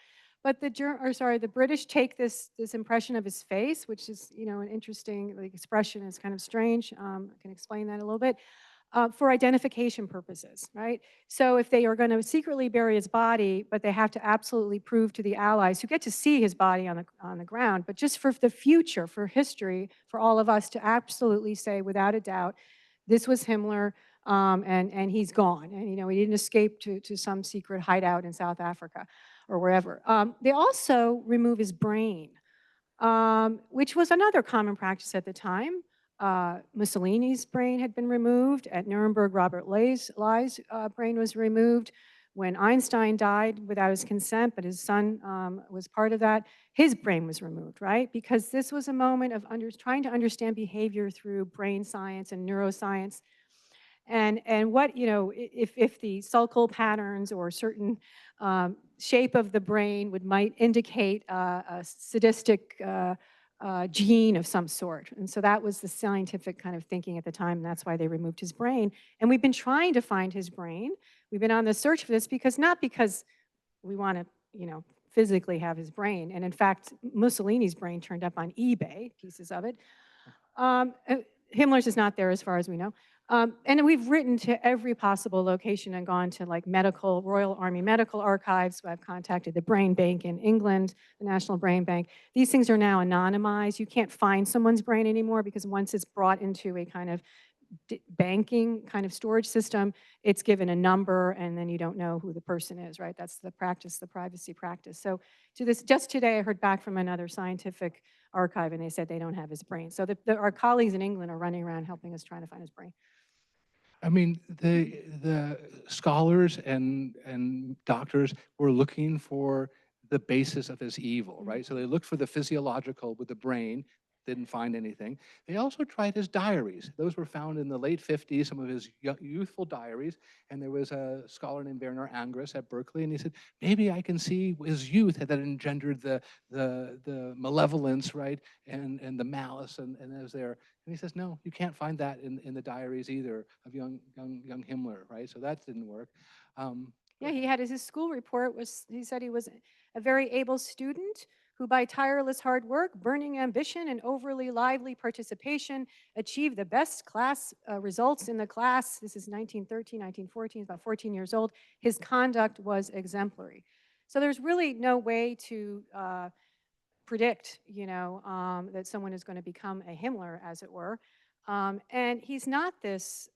But the British take this impression of his face, which is, you know, an interesting expression. Is kind of strange. I can explain that a little bit. For identification purposes, right? So if they are going to secretly bury his body, but they have to absolutely prove to the Allies, who get to see his body on the ground, but just for the future, for history, for all of us to absolutely say without a doubt, this was Himmler, and he's gone, and you know he didn't escape to some secret hideout in South Africa or wherever. They also remove his brain, which was another common practice at the time. Mussolini's brain had been removed. At Nuremberg, Robert Ley's brain was removed. When Einstein died without his consent, but his son was part of that, his brain was removed, right? Because this was a moment of trying to understand behavior through brain science and neuroscience. And what, you know, if the sulcal patterns or certain shape of the brain might indicate a sadistic gene of some sort. And so that was the scientific kind of thinking at the time, and that's why they removed his brain. And we've been trying to find his brain. We've been on the search for this not because we want to, you know, physically have his brain. And in fact, Mussolini's brain turned up on eBay, pieces of it. Himmler's is not there as far as we know. And we've written to every possible location and gone to like Royal Army Medical Archives. I've contacted the Brain Bank in England, the National Brain Bank. These things are now anonymized. You can't find someone's brain anymore because once it's brought into a kind of banking kind of storage system, it's given a number and then you don't know who the person is, right? That's the practice, the privacy practice. So just today I heard back from another scientific archive and they said they don't have his brain. So our colleagues in England are running around helping us trying to find his brain. I mean, the scholars and doctors were looking for the basis of his evil, right? So they looked for the physiological with the brain, didn't find anything. They also tried his diaries. Those were found in the late 50s, some of his youthful diaries. And there was a scholar named Werner Angris at Berkeley, and he said, maybe I can see his youth that engendered the malevolence, right? And the malice and as there. And he says, no, you can't find that in the diaries either of young Himmler, right? So that didn't work. Yeah, he had his school report he said he was a very able student who by tireless hard work, burning ambition, and overly lively participation achieved the best class results in the class. This is 1913, 1914, about 14 years old. His conduct was exemplary. So there's really no way to predict, that someone is going to become a Himmler, as it were. And he's not this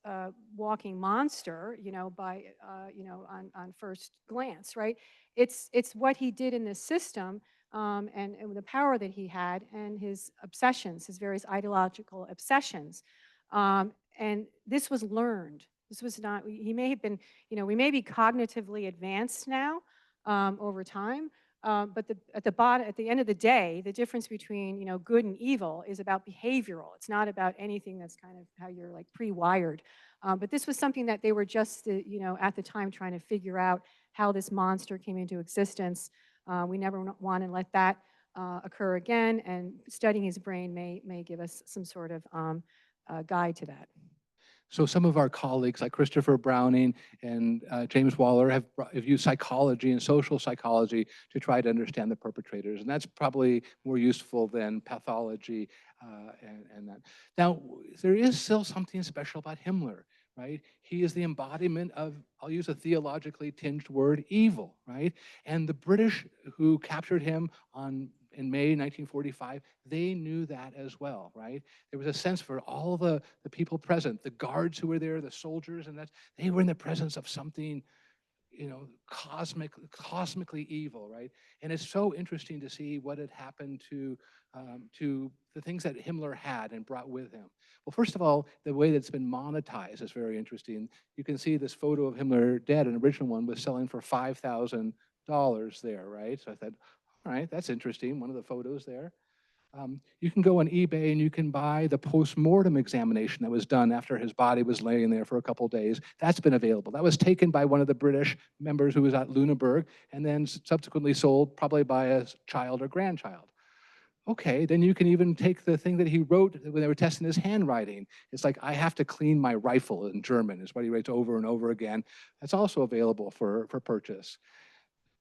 walking monster, on first glance, right? It's what he did in this system, and the power that he had, and his obsessions, his various ideological obsessions. And this was learned. This was not. He may have been. We may be cognitively advanced now over time, but at the end of the day, the difference between good and evil is about behavioral. It's not about anything that's kind of how you're like pre-wired. But this was something that they were just at the time trying to figure out how this monster came into existence. We never want to let that occur again, and studying his brain may give us some sort of guide to that. So some of our colleagues, like Christopher Browning and James Waller, have used psychology and social psychology to try to understand the perpetrators, and that's probably more useful than pathology and that. Now, there is still something special about Himmler, right? He is the embodiment of, I'll use a theologically tinged word, evil, right? And the British who captured him in May 1945, they knew that as well, right? There was a sense for all the people present, the guards who were there, the soldiers, and they were in the presence of something, cosmically evil, right? And it's so interesting to see what had happened to the things that Himmler had and brought with him. Well, first of all, the way that's been monetized is very interesting. You can see this photo of Himmler dead, an original one was selling for $5,000 there, right? So I thought, all right, that's interesting, one of the photos there. You can go on eBay and you can buy the post-mortem examination that was done after his body was laying there for a couple days. That's been available. That was taken by one of the British members who was at Lüneburg and then subsequently sold probably by a child or grandchild. Okay, then you can even take the thing that he wrote when they were testing his handwriting. It's like, I have to clean my rifle in German, is what he writes over and over again. That's also available for purchase.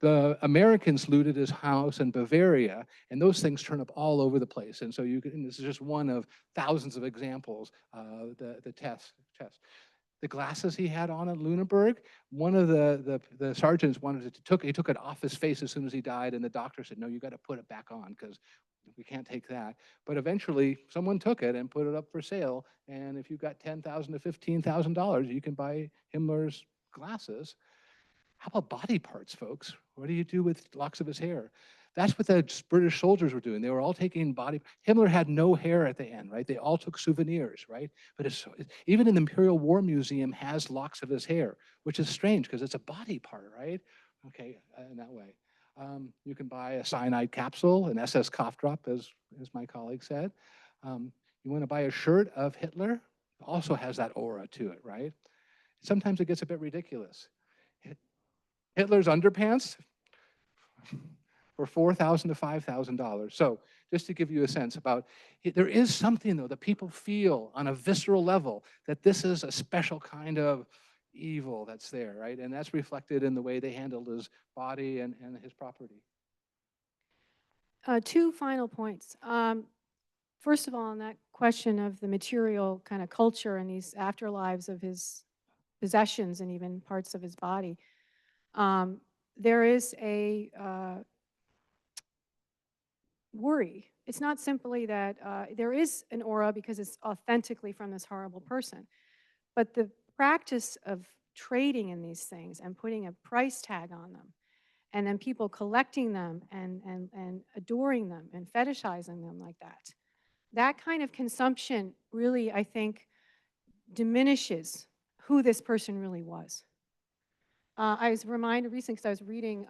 The Americans looted his house in Bavaria, and those things turn up all over the place. And so this is just one of thousands of examples, the test. The glasses he had on at Lüneburg, one of the sergeants he took it off his face as soon as he died, and the doctor said, no, you got to put it back on because we can't take that. But eventually, someone took it and put it up for sale, and if you've got $10,000 to $15,000, you can buy Himmler's glasses. How about body parts, folks? What do you do with locks of his hair? That's what the British soldiers were doing. They were all taking Himmler had no hair at the end, right? They all took souvenirs, right? But even in the Imperial War Museum has locks of his hair, which is strange because it's a body part, right? Okay, in that way. You can buy a cyanide capsule, an SS cough drop, as my colleague said. You want to buy a shirt of Hitler? Also has that aura to it, right? Sometimes it gets a bit ridiculous. Hitler's underpants for $4,000 to $5,000. So just to give you a sense about, there is something though that people feel on a visceral level that this is a special kind of evil that's there, right? And that's reflected in the way they handled his body and his property. Two final points. First of all, on that question of the material kind of culture and these afterlives of his possessions and even parts of his body, there is a worry. It's not simply that there is an aura because it's authentically from this horrible person, but the practice of trading in these things and putting a price tag on them, and then people collecting them and adoring them and fetishizing them like that, that kind of consumption really, I think, diminishes who this person really was. I was reminded recently because I was reading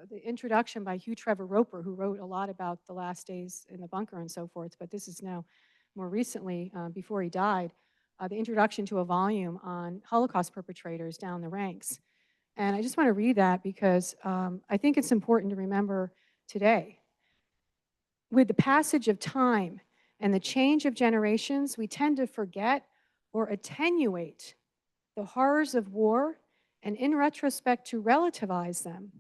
the introduction by Hugh Trevor Roper, who wrote a lot about the last days in the bunker and so forth, but this is now more recently, before he died, the introduction to a volume on Holocaust perpetrators down the ranks. And I just want to read that because I think it's important to remember today. With the passage of time and the change of generations, we tend to forget or attenuate the horrors of war, and in retrospect, to relativize them.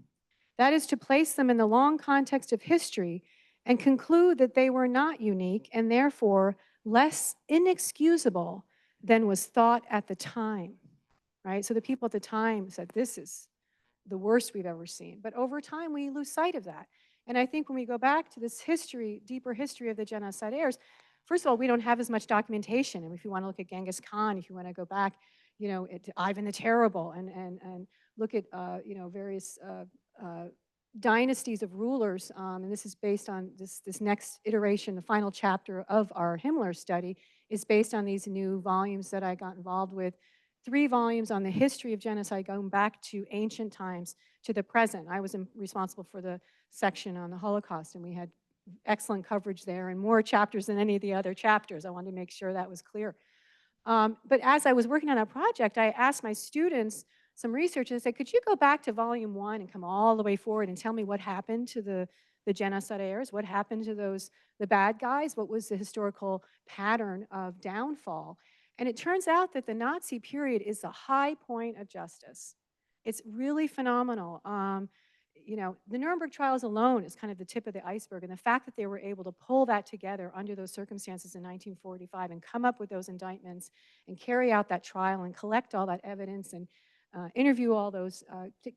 That is to place them in the long context of history and conclude that they were not unique and therefore less inexcusable than was thought at the time, right? So the people at the time said, this is the worst we've ever seen. But over time, we lose sight of that. And I think when we go back to this history, deeper history of the genocidaires, first of all, we don't have as much documentation. And if you want to look at Genghis Khan, if you want to go back, to Ivan the Terrible and look at, various dynasties of rulers, and this is based on this next iteration, the final chapter of our Himmler study is based on these new volumes that I got involved with. 3 volumes on the history of genocide going back to ancient times to the present. I was responsible for the section on the Holocaust, and we had excellent coverage there and more chapters than any of the other chapters. I wanted to make sure that was clear. But as I was working on that project, I asked my students some research, and I said, could you go back to volume 1 and come all the way forward and tell me what happened to the genocidaires? What happened to the bad guys? What was the historical pattern of downfall? And it turns out that the Nazi period is the high point of justice. It's really phenomenal. The Nuremberg trials alone is kind of the tip of the iceberg, and the fact that they were able to pull that together under those circumstances in 1945 and come up with those indictments and carry out that trial and collect all that evidence and interview all those,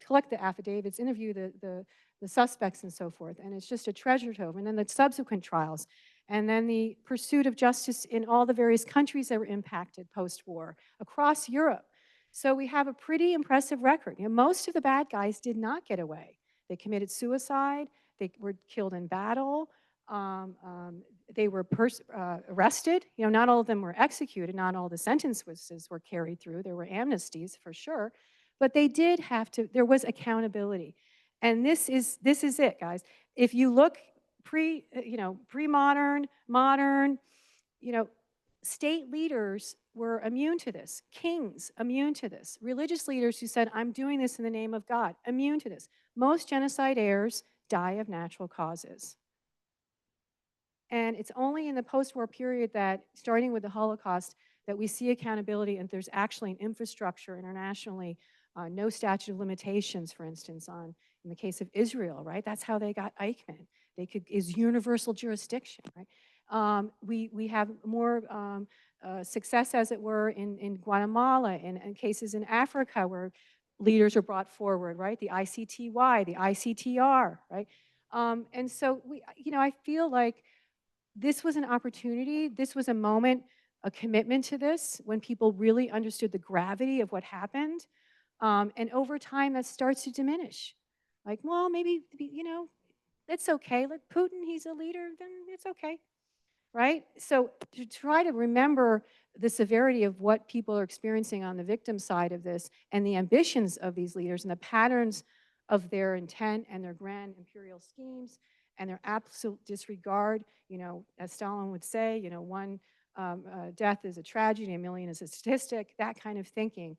collect the affidavits, interview the suspects and so forth, and it's just a treasure trove. And then the subsequent trials, and then the pursuit of justice in all the various countries that were impacted post-war across Europe. So we have a pretty impressive record. Most of the bad guys did not get away. They committed suicide. They were killed in battle. They were arrested. Not all of them were executed. Not all the sentences were carried through. There were amnesties for sure, but they did have to. There was accountability, and this is it, guys. If you look pre-modern, modern, state leaders were immune to this. Kings, immune to this. Religious leaders who said, I'm doing this in the name of God, immune to this. Most genocidaires die of natural causes. And it's only in the post-war period that, starting with the Holocaust, that we see accountability and there's actually an infrastructure internationally, no statute of limitations, for instance, in the case of Israel, right? That's how they got Eichmann. Is universal jurisdiction, right? We have more success, as it were, in Guatemala and cases in Africa where leaders are brought forward, right? The ICTY, the ICTR, right? And so I feel like this was an opportunity. This was a moment, a commitment to this when people really understood the gravity of what happened. And over time, that starts to diminish. Like, well, maybe, it's okay. Like Putin, he's a leader, then it's okay, right? So to try to remember the severity of what people are experiencing on the victim side of this and the ambitions of these leaders and the patterns of their intent and their grand imperial schemes and their absolute disregard, as Stalin would say, one death is a tragedy, a million is a statistic, that kind of thinking.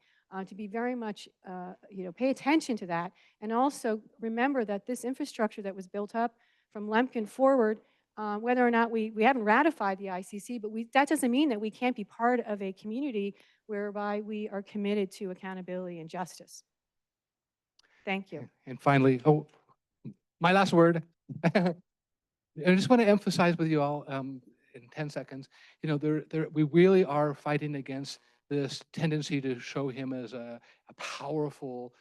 To be very much, pay attention to that, and also remember that this infrastructure that was built up from Lemkin forward, whether or not we haven't ratified the ICC, but that doesn't mean that we can't be part of a community whereby we are committed to accountability and justice. Thank you. And finally, my last word. I just want to emphasize with you all in 10 seconds, we really are fighting against this tendency to show him as a powerful,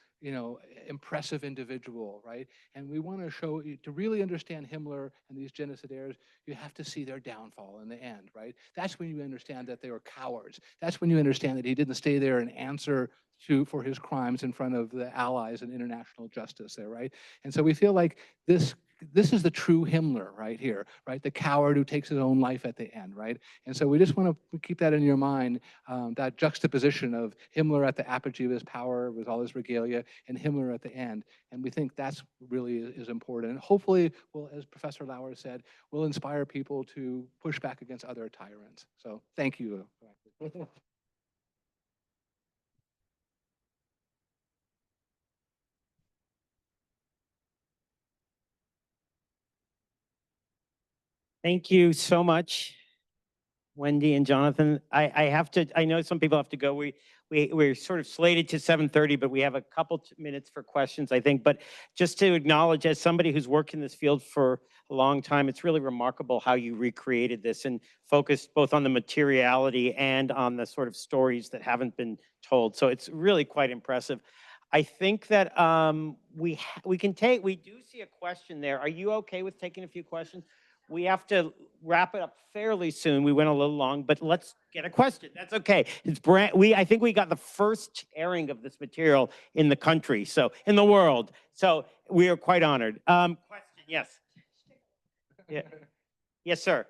impressive individual, right? And we want to show, to really understand Himmler and these genocidaires, you have to see their downfall in the end, right? That's when you understand that they were cowards. That's when you understand that he didn't stay there and answer for his crimes in front of the allies and international justice there, right? And so we feel like this this is the true Himmler right here, right? The coward who takes his own life at the end, right? And so we just want to keep that in your mind, that juxtaposition of Himmler at the apogee of his power with all his regalia and Himmler at the end. And we think that's really is important. And hopefully, well, as Professor Lauer said, will inspire people to push back against other tyrants. So thank you. Thank you so much, Wendy and Jonathan. I have to, I know some people have to go. We're sort of slated to 7:30, but we have a couple minutes for questions, I think. But just to acknowledge, as somebody who's worked in this field for a long time, it's really remarkable how you recreated this and focused both on the materiality and on the sort of stories that haven't been told. So it's really quite impressive. I think that we do see a question there. Are you okay with taking a few questions? We have to wrap it up fairly soon. We went a little long, but let's get a question. That's okay. It's I think we got the first airing of this material in the country, so in the world. So we are quite honored. Question, yes. Yeah. Yes, sir.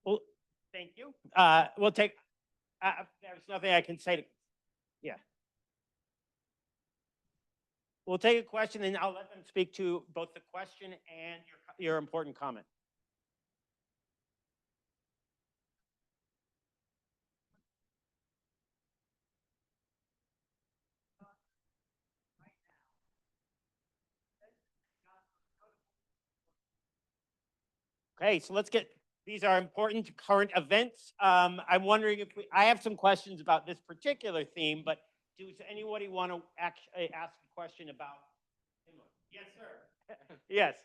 Well, thank you. We'll take, there's nothing I can say to, yeah. We'll take a question and I'll let them speak to both the question and your important comment. Okay, so let's get, these are important current events. I'm wondering if I have some questions about this particular theme, but does anybody want to actually ask a question about? Yes, sir. Yes.